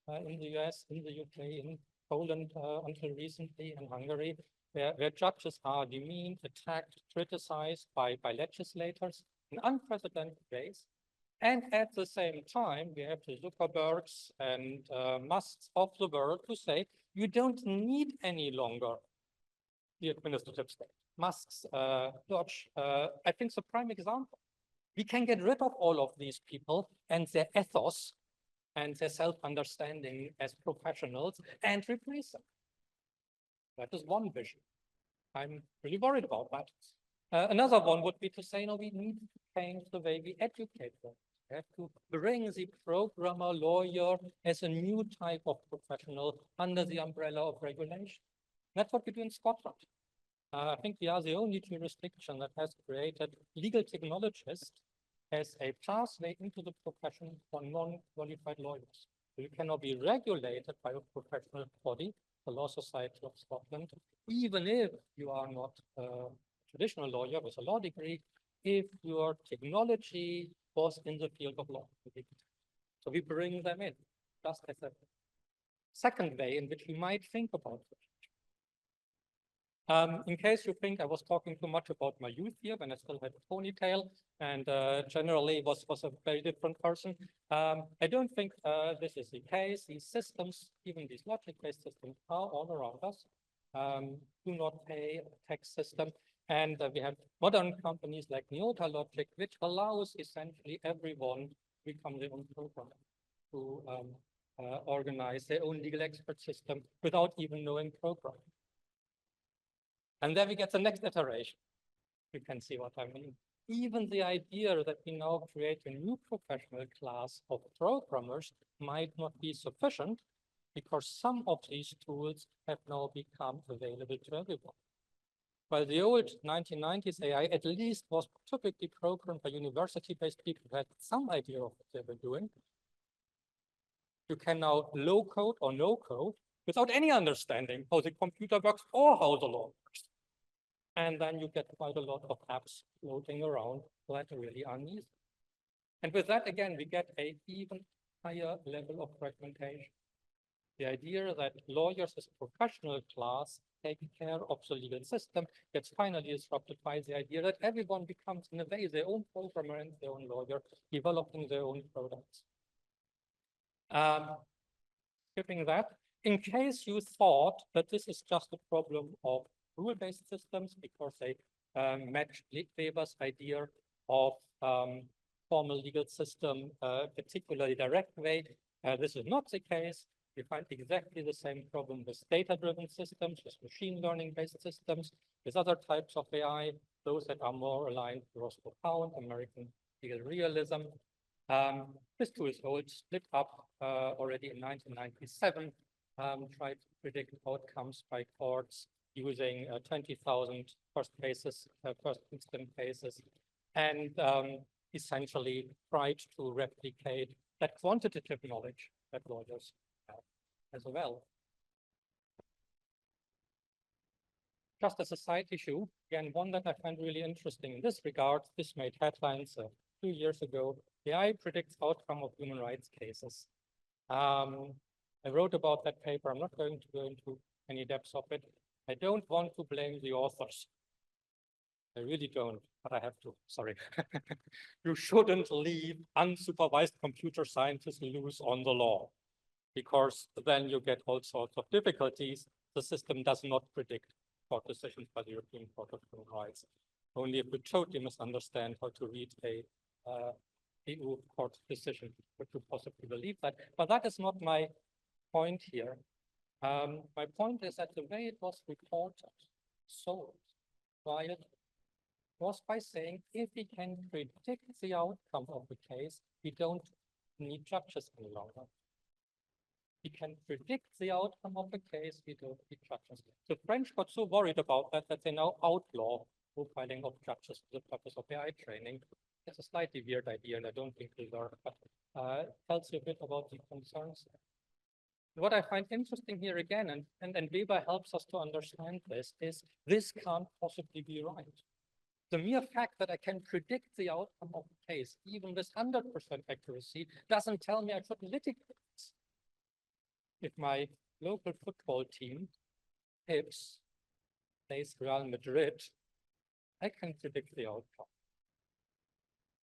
in the US, in the UK, in Poland until recently, and Hungary, where judges are demeaned, attacked, criticized by legislators in unprecedented ways. And at the same time, we have the Zuckerbergs and Musks of the world to say, you don't need any longer the administrative state. Musk's Dodge, I think, is a prime example. We can get rid of all of these people and their ethos and their self-understanding as professionals and replace them. That is one vision. I'm really worried about that. Another one would be to say, no, we need to change the way we educate them. We have to bring the programmer, lawyer as a new type of professional under the umbrella of regulation. That's what we do in Scotland. I think we are the only jurisdiction that has created legal technologists as a pathway into the profession for non-qualified lawyers. So you cannot be regulated by a professional body, the Law Society of Scotland, even if you are not a traditional lawyer with a law degree, if your technology was in the field of law. So we bring them in, just as a second way in which we might think about it. In case you think I was talking too much about my youth here when I still had a ponytail and generally was a very different person, I don't think this is the case. These systems, even these logic-based systems, are all around us. Do not pay a tax system. And we have modern companies like Neota Logic, which allows essentially everyone to become their own programmer, to organize their own legal expert system without even knowing programming. And then we get the next iteration. You can see what I mean. Even the idea that we now create a new professional class of programmers might not be sufficient because some of these tools have now become available to everyone. While the old 1990s AI at least was typically programmed by university-based people who had some idea of what they were doing, you can now low code or no code without any understanding how the computer works or how the law works. And then you get quite a lot of apps floating around that really are needed. And with that, again, we get an even higher level of fragmentation. The idea that lawyers as a professional class taking care of the legal system gets finally disrupted by the idea that everyone becomes, in a way, their own programmer and their own lawyer, developing their own products. Skipping that, in case you thought that this is just a problem of rule-based systems because they match Weber's idea of formal legal system, particularly direct way. This is not the case. We find exactly the same problem with data-driven systems, with machine learning-based systems, with other types of AI, those that are more aligned to Roscoe Pound, American legal realism. This tool is old, split up already in 1997. tried to predict outcomes by courts using 20,000 first instance cases, and essentially tried to replicate that quantitative knowledge that lawyers have as well. Just as a side issue, again, one that I find really interesting in this regard, this made headlines a few years ago. AI predicts outcome of human rights cases. I wrote about that paper. I'm not going to go into any depths of it. I don't want to blame the authors. I really don't, but I have to, sorry. You shouldn't leave unsupervised computer scientists loose on the law, because then you get all sorts of difficulties. The system does not predict court decisions by the European Court of Human Rights. Only if you totally misunderstand how to read a EU court decision would you possibly believe that. But that is not my point here. My point is that the way it was reported, sold, Riot, was by saying if we can predict the outcome of the case, we don't need judges any longer. We can predict the outcome of the case, we don't need judges. The French got so worried about that that they now outlaw profiling of judges for the purpose of AI training. It's a slightly weird idea, and I don't think it'll work, but tells you a bit about the concerns. What I find interesting here again, and Weber helps us to understand this, is this can't possibly be right. The mere fact that I can predict the outcome of the case, even with 100% accuracy, doesn't tell me I should litigate. If my local football team, Pips, plays Real Madrid, I can predict the outcome.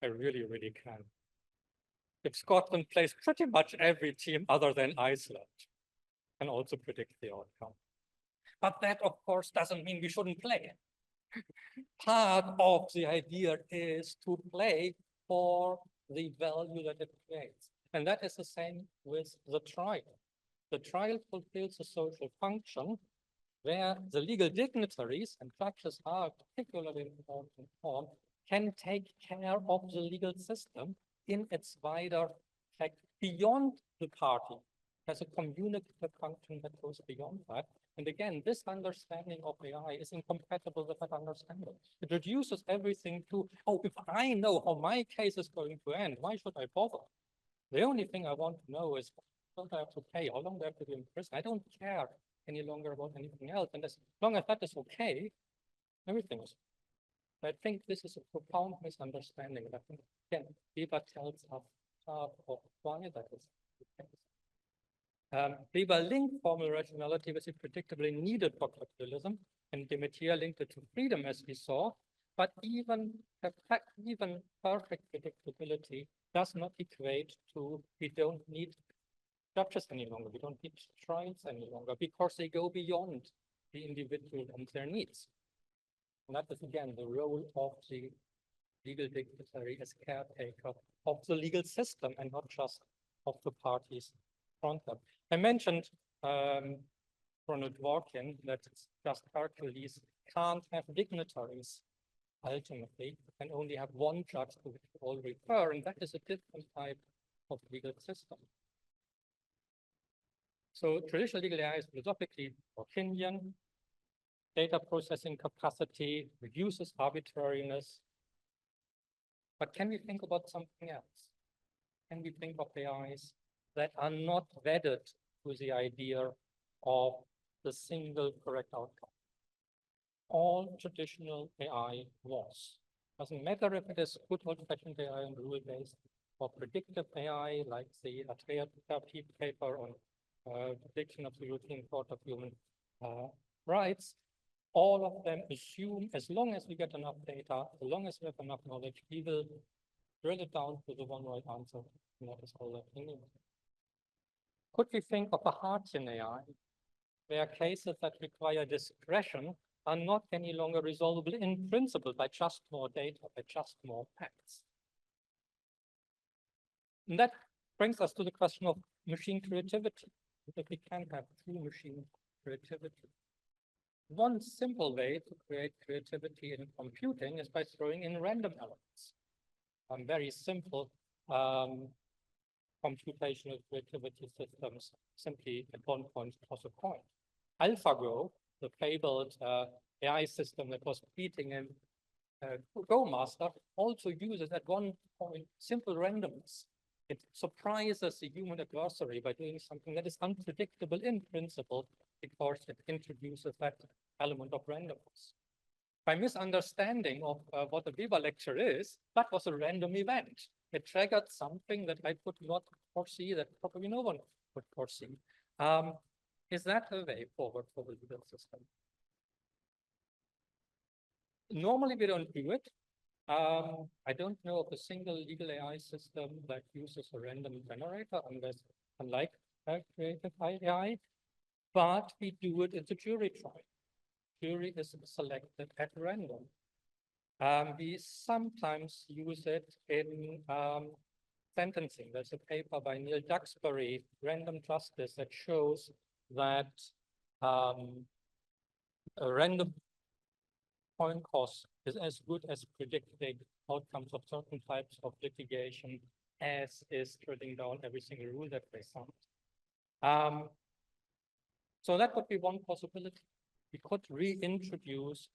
I really, really can. If Scotland plays pretty much every team other than Iceland, I can also predict the outcome. But that, of course, doesn't mean we shouldn't play. Part of the idea is to play for the value that it creates. And that is the same with the trial. The trial fulfills a social function where the legal dignitaries, and judges are a particularly important form, can take care of the legal system in its wider effect beyond the party. There's a communicative function that goes beyond that. And again, this understanding of AI is incompatible with that understanding. It reduces everything to, oh, if I know how my case is going to end, why should I bother? The only thing I want to know is, what do I have to pay? How long do I have to be in prison? I don't care any longer about anything else. And as long as that is okay, everything is. I think this is a profound misunderstanding. I think, again, Weber tells us part of why that is the case. Weber linked formal rationality with the predictably needed for capitalism, and de Maizière linked it to freedom, as we saw. But even perfect predictability does not equate to we don't need judges any longer. We don't need trials any longer because they go beyond the individual and their needs. And that is, again, the role of the legal dignitary as caretaker of the legal system and not just of the parties front them. I mentioned Ronald Dworkin that it's just Hercules can't have dignitaries ultimately, and only have one judge to which we all refer, and that is a different type of legal system. So traditional legal AI is philosophically Dworkinian. Data processing capacity reduces arbitrariness. But can we think about something else? Can we think of AIs that are not wedded to the idea of the single correct outcome? All traditional AI was. Doesn't matter if it is good old-fashioned AI and rule-based or predictive AI, like the Atrea paper on prediction of the European Court of Human Rights. All of them assume, as long as we get enough data, as long as we have enough knowledge, we will drill it down to the one right answer, and that is all that we need. Could we think of a Hartian AI, where cases that require discretion are not any longer resolvable in principle by just more data, by just more facts? And that brings us to the question of machine creativity, that we can have true machine creativity. One simple way to create creativity in computing is by throwing in random elements. Very simple computational creativity systems simply at one point toss a coin. AlphaGo, the fabled AI system that was beating him, Go master, also uses at one point simple randomness. It surprises the human adversary by doing something that is unpredictable in principle because it introduces that element of randomness. By misunderstanding of what the Weber lecture is, that was a random event. It triggered something that I could not foresee, that probably no one would foresee. Is that a way forward for the legal system? Normally, we don't do it. I don't know of a single legal AI system that uses a random generator, unlike creative AI, but we do it in the jury trial. Jury is selected at random. We sometimes use it in sentencing. There's a paper by Neil Duxbury, Random Justice, that shows that a random coin toss is as good as predicting outcomes of certain types of litigation as is drilling down every single rule that they found. So that would be one possibility. We could reintroduce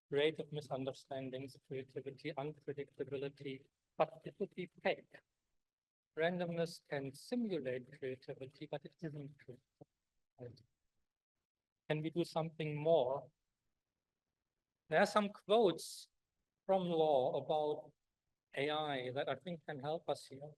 creative misunderstandings, creativity, unpredictability, but it would be fake. Randomness can simulate creativity, but it isn't true. Can we do something more? There are some quotes from law about AI that I think can help us here.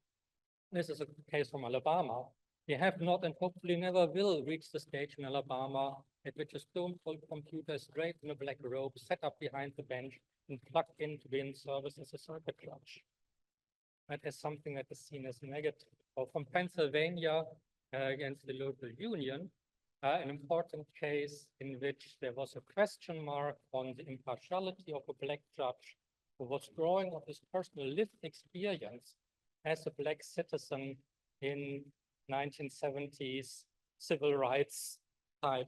This is a case from Alabama. We have not and hopefully never will reach the stage in Alabama at which a stone-cold computer is draped in a black robe, set up behind the bench, and plugged in to be in service as a circuit judge. That is something that is seen as negative. Or from Pennsylvania against the local union, an important case in which there was a question mark on the impartiality of a black judge who was drawing on his personal lived experience as a black citizen in 1970s civil rights type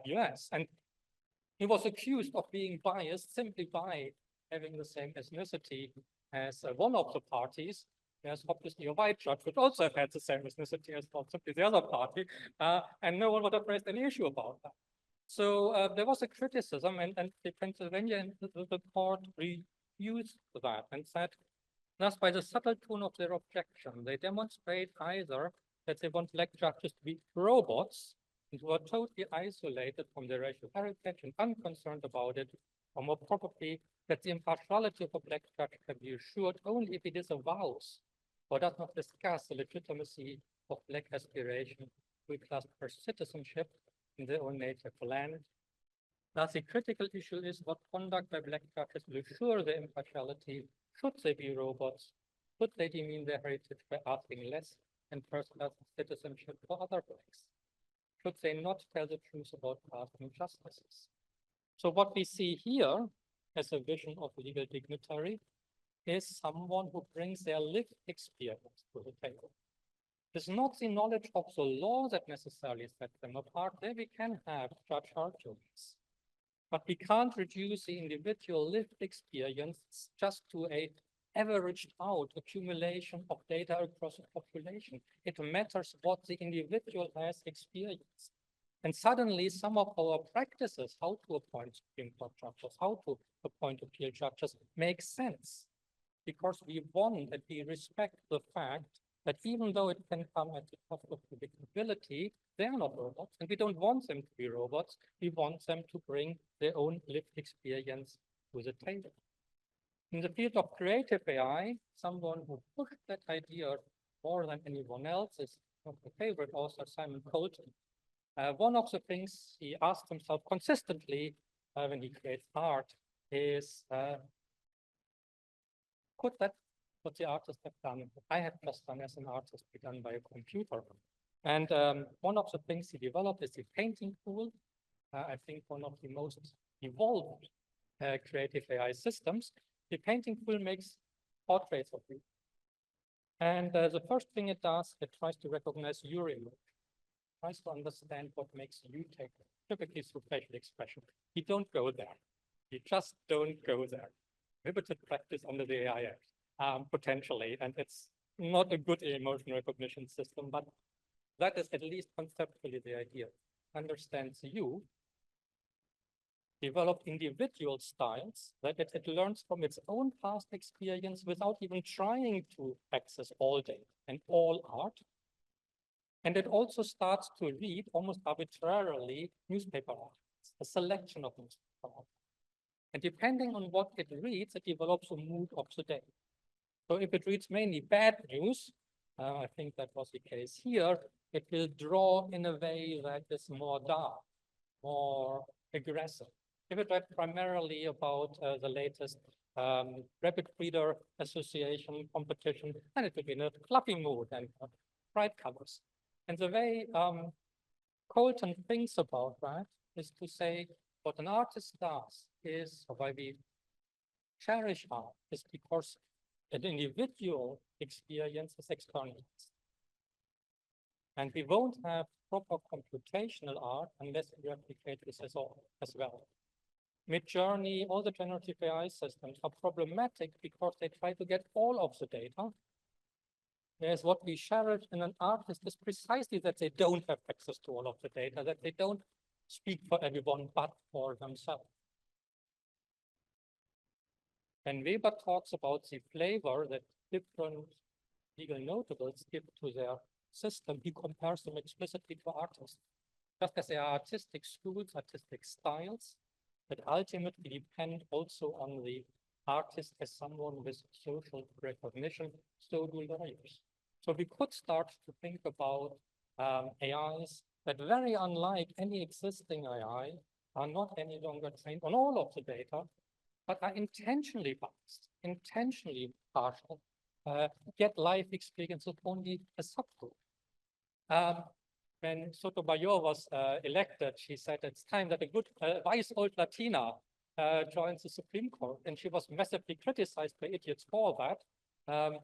US. And he was accused of being biased simply by having the same ethnicity as one of the parties. There's obviously a white judge, which also had the same ethnicity as simply the other party, and no one would have raised any issue about that. So there was a criticism, and the Pennsylvania the court refused that and said, thus by the subtle tone of their objection, they demonstrate either that they want black judges to be robots and who are totally isolated from their racial heritage and unconcerned about it, or more probably that the impartiality of a black judge can be assured only if it disavows or does not discuss the legitimacy of black aspiration to a class for citizenship in their own native land. Thus, the critical issue is what conduct by black judges will assure their impartiality. Should they be robots? Should they demean their heritage by asking less and first-class citizenship for other blacks? Should they not tell the truth about past injustices? So what we see here as a vision of a legal dignitary is someone who brings their lived experience to the table. It's not the knowledge of the law that necessarily sets them apart. There we can have judge arguments. But we can't reduce the individual lived experience just to an averaged out accumulation of data across a population. It matters what the individual has experienced. And suddenly some of our practices, how to appoint Supreme Court judges, how to appoint appeal judges, make sense. Because we want and we respect the fact that even though it can come at the cost of predictability, they are not robots, and we don't want them to be robots. We want them to bring their own lived experience to the table. In the field of creative AI, someone who pushed that idea more than anyone else is my favorite author, Simon Colton. One of the things he asked himself consistently when he creates art is, could that what the artist have done, I have just done as an artist, be done by a computer? And one of the things he developed is the painting tool. I think one of the most evolved creative AI systems. The painting tool makes portraits of you. And the first thing it does, it tries to recognize your image, tries to understand what makes you tick, typically through facial expression. You don't go there. You just don't go there. Limited practice under the AI Act, potentially, and it's not a good emotion recognition system, but that is at least conceptually the idea. Understands you, develop individual styles that it learns from its own past experience without even trying to access all data and all art. And it also starts to read almost arbitrarily newspaper articles, a selection of newspaper articles. And depending on what it reads, it develops a mood of the day. So if it reads mainly bad news, I think that was the case here, it will draw in a way that is more dark, more aggressive. If it read primarily about the latest Rapid Breeder Association competition, then it will be in a fluffy mood and bright colors. And the way Colton thinks about that is to say what an artist does is, or why we cherish art, is because an individual experience is externalized. And we won't have proper computational art unless we replicate this as well. Midjourney, all the generative AI systems are problematic because they try to get all of the data. Whereas what we cherish in an artist is precisely that they don't have access to all of the data, that they don't speak for everyone but for themselves. When Weber talks about the flavor that different legal notables give to their system, he compares them explicitly to artists. Just as there are artistic schools, artistic styles, that ultimately depend also on the artist as someone with social recognition, so do lawyers. So we could start to think about AIs that, very unlike any existing AI, are not any longer trained on all of the data, but are intentionally biased, intentionally partial, get life experience of only a subgroup. When Sotomayor was elected, she said it's time that a good wise old Latina joins the Supreme Court, and she was massively criticized by idiots for that,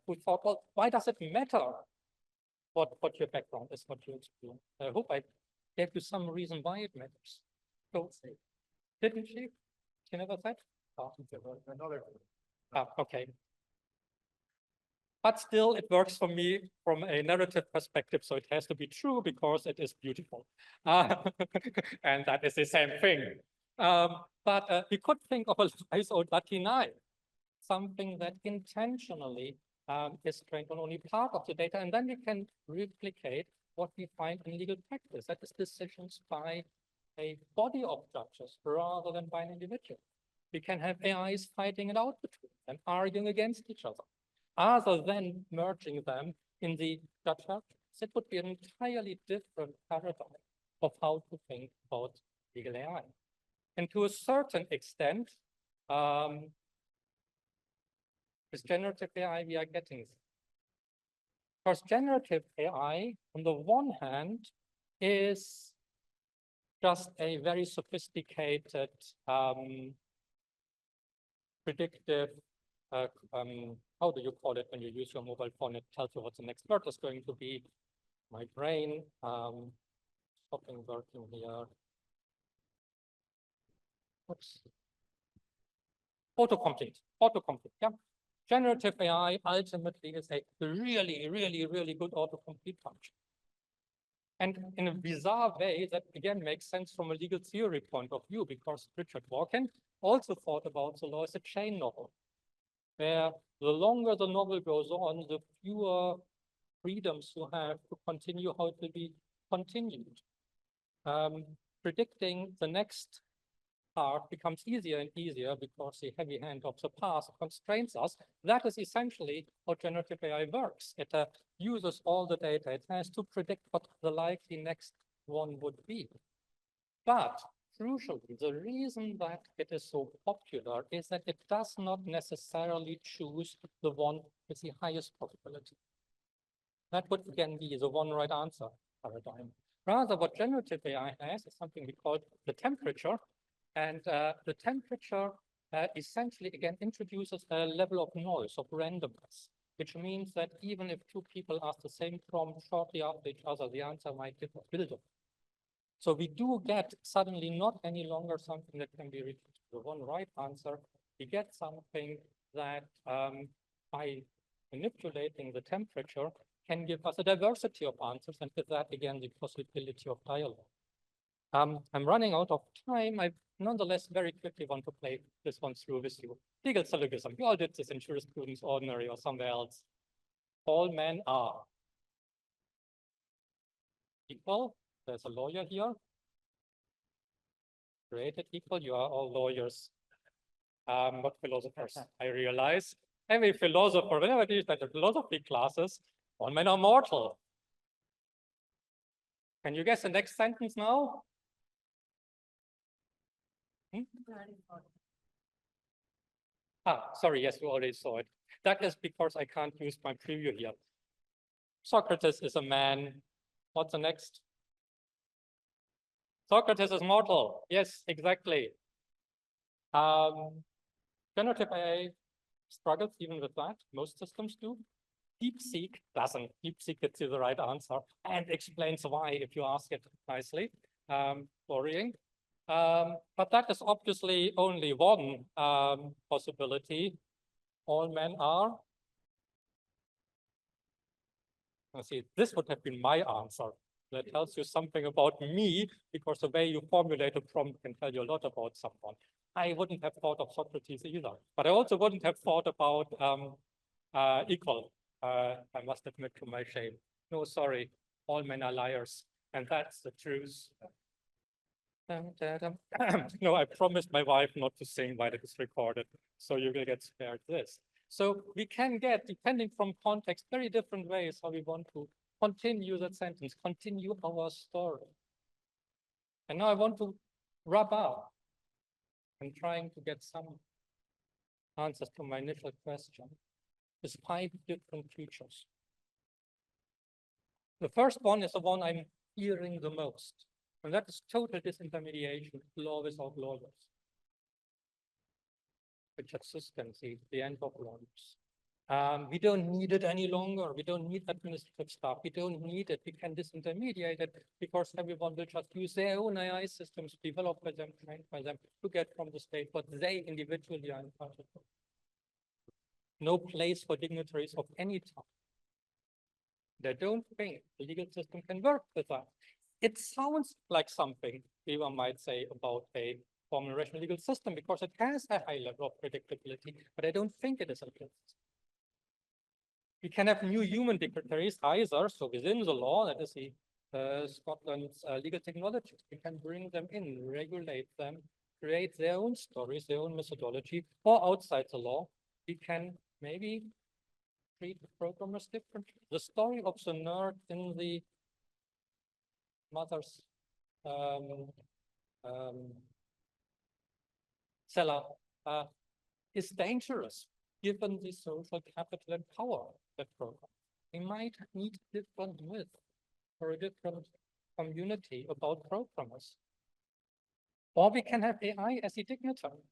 who thought, well, why does it matter what your background is, what you experience? I hope I gave you some reason why it matters. So, didn't she? She never said? Oh. Another. Okay. But still, it works for me from a narrative perspective, so it has to be true because it is beautiful. And that is the same thing. But we could think of a nice old Latina, something that intentionally is trained on only part of the data, and then we can replicate what we find in legal practice. That is decisions by a body of judges rather than by an individual. We can have AIs fighting it out between them, arguing against each other, other than merging them in the judge. It would be an entirely different paradigm of how to think about legal AI. And to a certain extent, with generative AI, we are getting this. Because generative AI, on the one hand, is just a very sophisticated predictive, how do you call it when you use your mobile phone? It tells you what the next word is going to be. My brain, stopping working here. Oops. Autocomplete, yeah. Generative AI ultimately is a really, really, really good autocomplete function. And in a bizarre way, that again makes sense from a legal theory point of view, because Richard Dawkins also thought about the law as a chain novel, where the longer the novel goes on, the fewer freedoms you have to continue how it will be continued. Predicting the next part becomes easier and easier because the heavy hand of the past constrains us. That is essentially how generative AI works. It uses all the data. It has to predict what the likely next one would be. But crucially, the reason that it is so popular is that it does not necessarily choose the one with the highest probability. That would again be the one right answer paradigm. Rather, what generative AI has is something we call the temperature. And the temperature essentially, again, introduces a level of noise, of randomness, which means that even if two people ask the same prompt shortly after each other, the answer might differ. So we do get suddenly not any longer something that can be reduced to the one right answer. We get something that by manipulating the temperature can give us a diversity of answers, and with that, again, the possibility of dialogue. I'm running out of time. I nonetheless very quickly want to play this one through with you. Legal syllogism. We all did this in jurisprudence ordinary or somewhere else. All men are equal. There's a lawyer here. Created equal. You are all lawyers. Not philosophers. I realize every philosopher, whenever I teach the philosophy classes, all men are mortal. Can you guess the next sentence now? Sorry, yes, we already saw it. That is because I can't use my preview here. Socrates is a man. What's the next? Socrates is mortal. Yes, exactly. Generative AI struggles even with that. Most systems do. DeepSeek doesn't. DeepSeek gets you the right answer and explains why if you ask it nicely. Worrying. But that is obviously only one possibility. All men are. Let's see, this would have been my answer. That tells you something about me, because the way you formulate a prompt can tell you a lot about someone. I wouldn't have thought of Socrates either, but I also wouldn't have thought about equal. I must admit to my shame. No, sorry, all men are liars, and that's the truth. No, I promised my wife not to sing while it is recorded, so you will get spared this. So we can get, depending from context, very different ways how we want to continue that sentence, continue our story. And now I want to wrap up and trying to get some answers to my initial question. There's 5 different features. The first one is the one I'm hearing the most, and that is total disintermediation, law without lawyers. Which consistency, the end of lawyers. We don't need it any longer. We don't need administrative staff. We don't need it. We can disintermediate it because everyone will just use their own AI systems, developed by them, trained by them, to get from the state what they individually are entitled to. No place for dignitaries of any type. They don't think the legal system can work with that. It sounds like something people might say about a formal rational legal system because it has a high level of predictability, but I don't think it is a legal system. We can have new human dignitaries either, so within the law, that is the Scotland's legal technologies, we can bring them in, regulate them, create their own stories, their own methodology, or outside the law, we can maybe treat the programmers differently. The story of the nerd in the mother's cellar is dangerous, given the social capital and power that program. We might need different myth for a different community about programmers. Or we can have AI as a dignitary.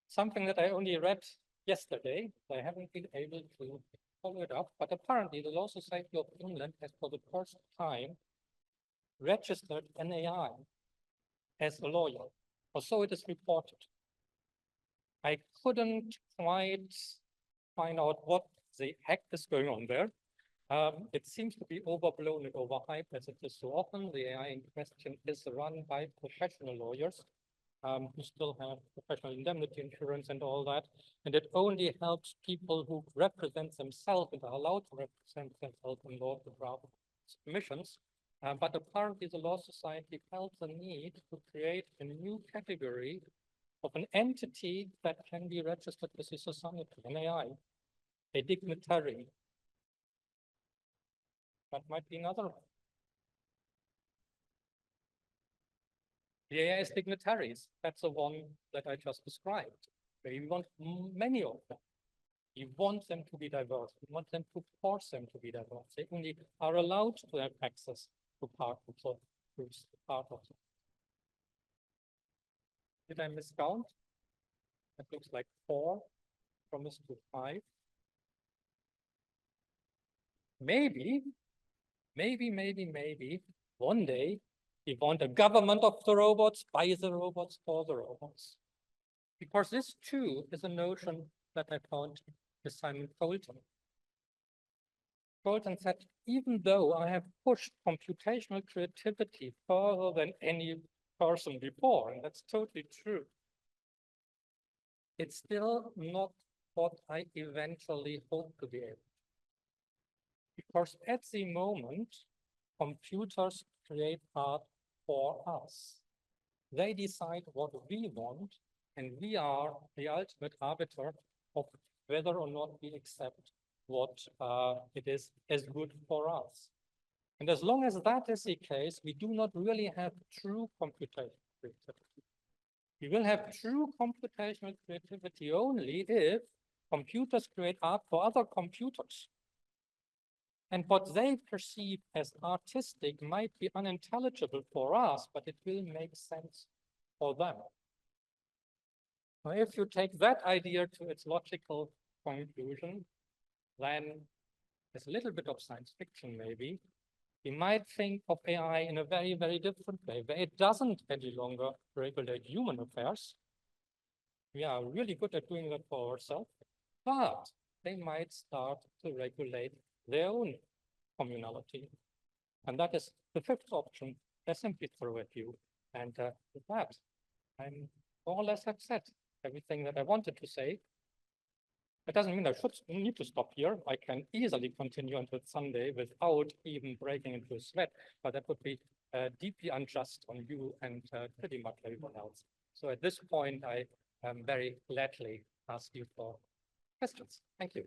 Something that I only read yesterday. I haven't been able to follow it up, but apparently the Law Society of England has for the first time registered an AI as a lawyer, or so it is reported. I couldn't quite find out what the heck is going on there. It seems to be overblown and overhyped as it is so often. The AI in question is run by professional lawyers who still have professional indemnity insurance and all that. And it only helps people who represent themselves and are allowed to represent themselves in law to draft submissions. But apparently the Law Society felt the need to create a new category of an entity that can be registered with the society, an AI, a dignitary. That might be another one. The AI is dignitaries. That's the one that I just described. We want many of them. We want them to be diverse. We want them to force them to be diverse. They only are allowed to have access to part of the groups, part of them. Did I miscount? That looks like 4, promise to 5. Maybe, one day we want a government of the robots, by the robots, for the robots. Because this too is a notion that I found with Simon Colton. Colton said, even though I have pushed computational creativity further than any person before, and that's totally true, it's still not what I eventually hope to be able to. Because at the moment, computers create art for us. They decide what we want, and we are the ultimate arbiter of whether or not we accept what it is as good for us. And as long as that is the case, we do not really have true computational creativity. We will have true computational creativity only if computers create art for other computers. And what they perceive as artistic might be unintelligible for us, but it will make sense for them. Now, if you take that idea to its logical conclusion, then there's a little bit of science fiction maybe. We might think of AI in a very, very different way, where it doesn't any longer regulate human affairs. We are really good at doing that for ourselves, but they might start to regulate their own communality. And that is the fifth option I simply throw at you. And with that, I'm more or less have said everything that I wanted to say. It doesn't mean I need to stop here. I can easily continue until Sunday without even breaking into a sweat, but that would be deeply unjust on you and pretty much everyone else. So at this point, I very gladly ask you for questions. Thank you.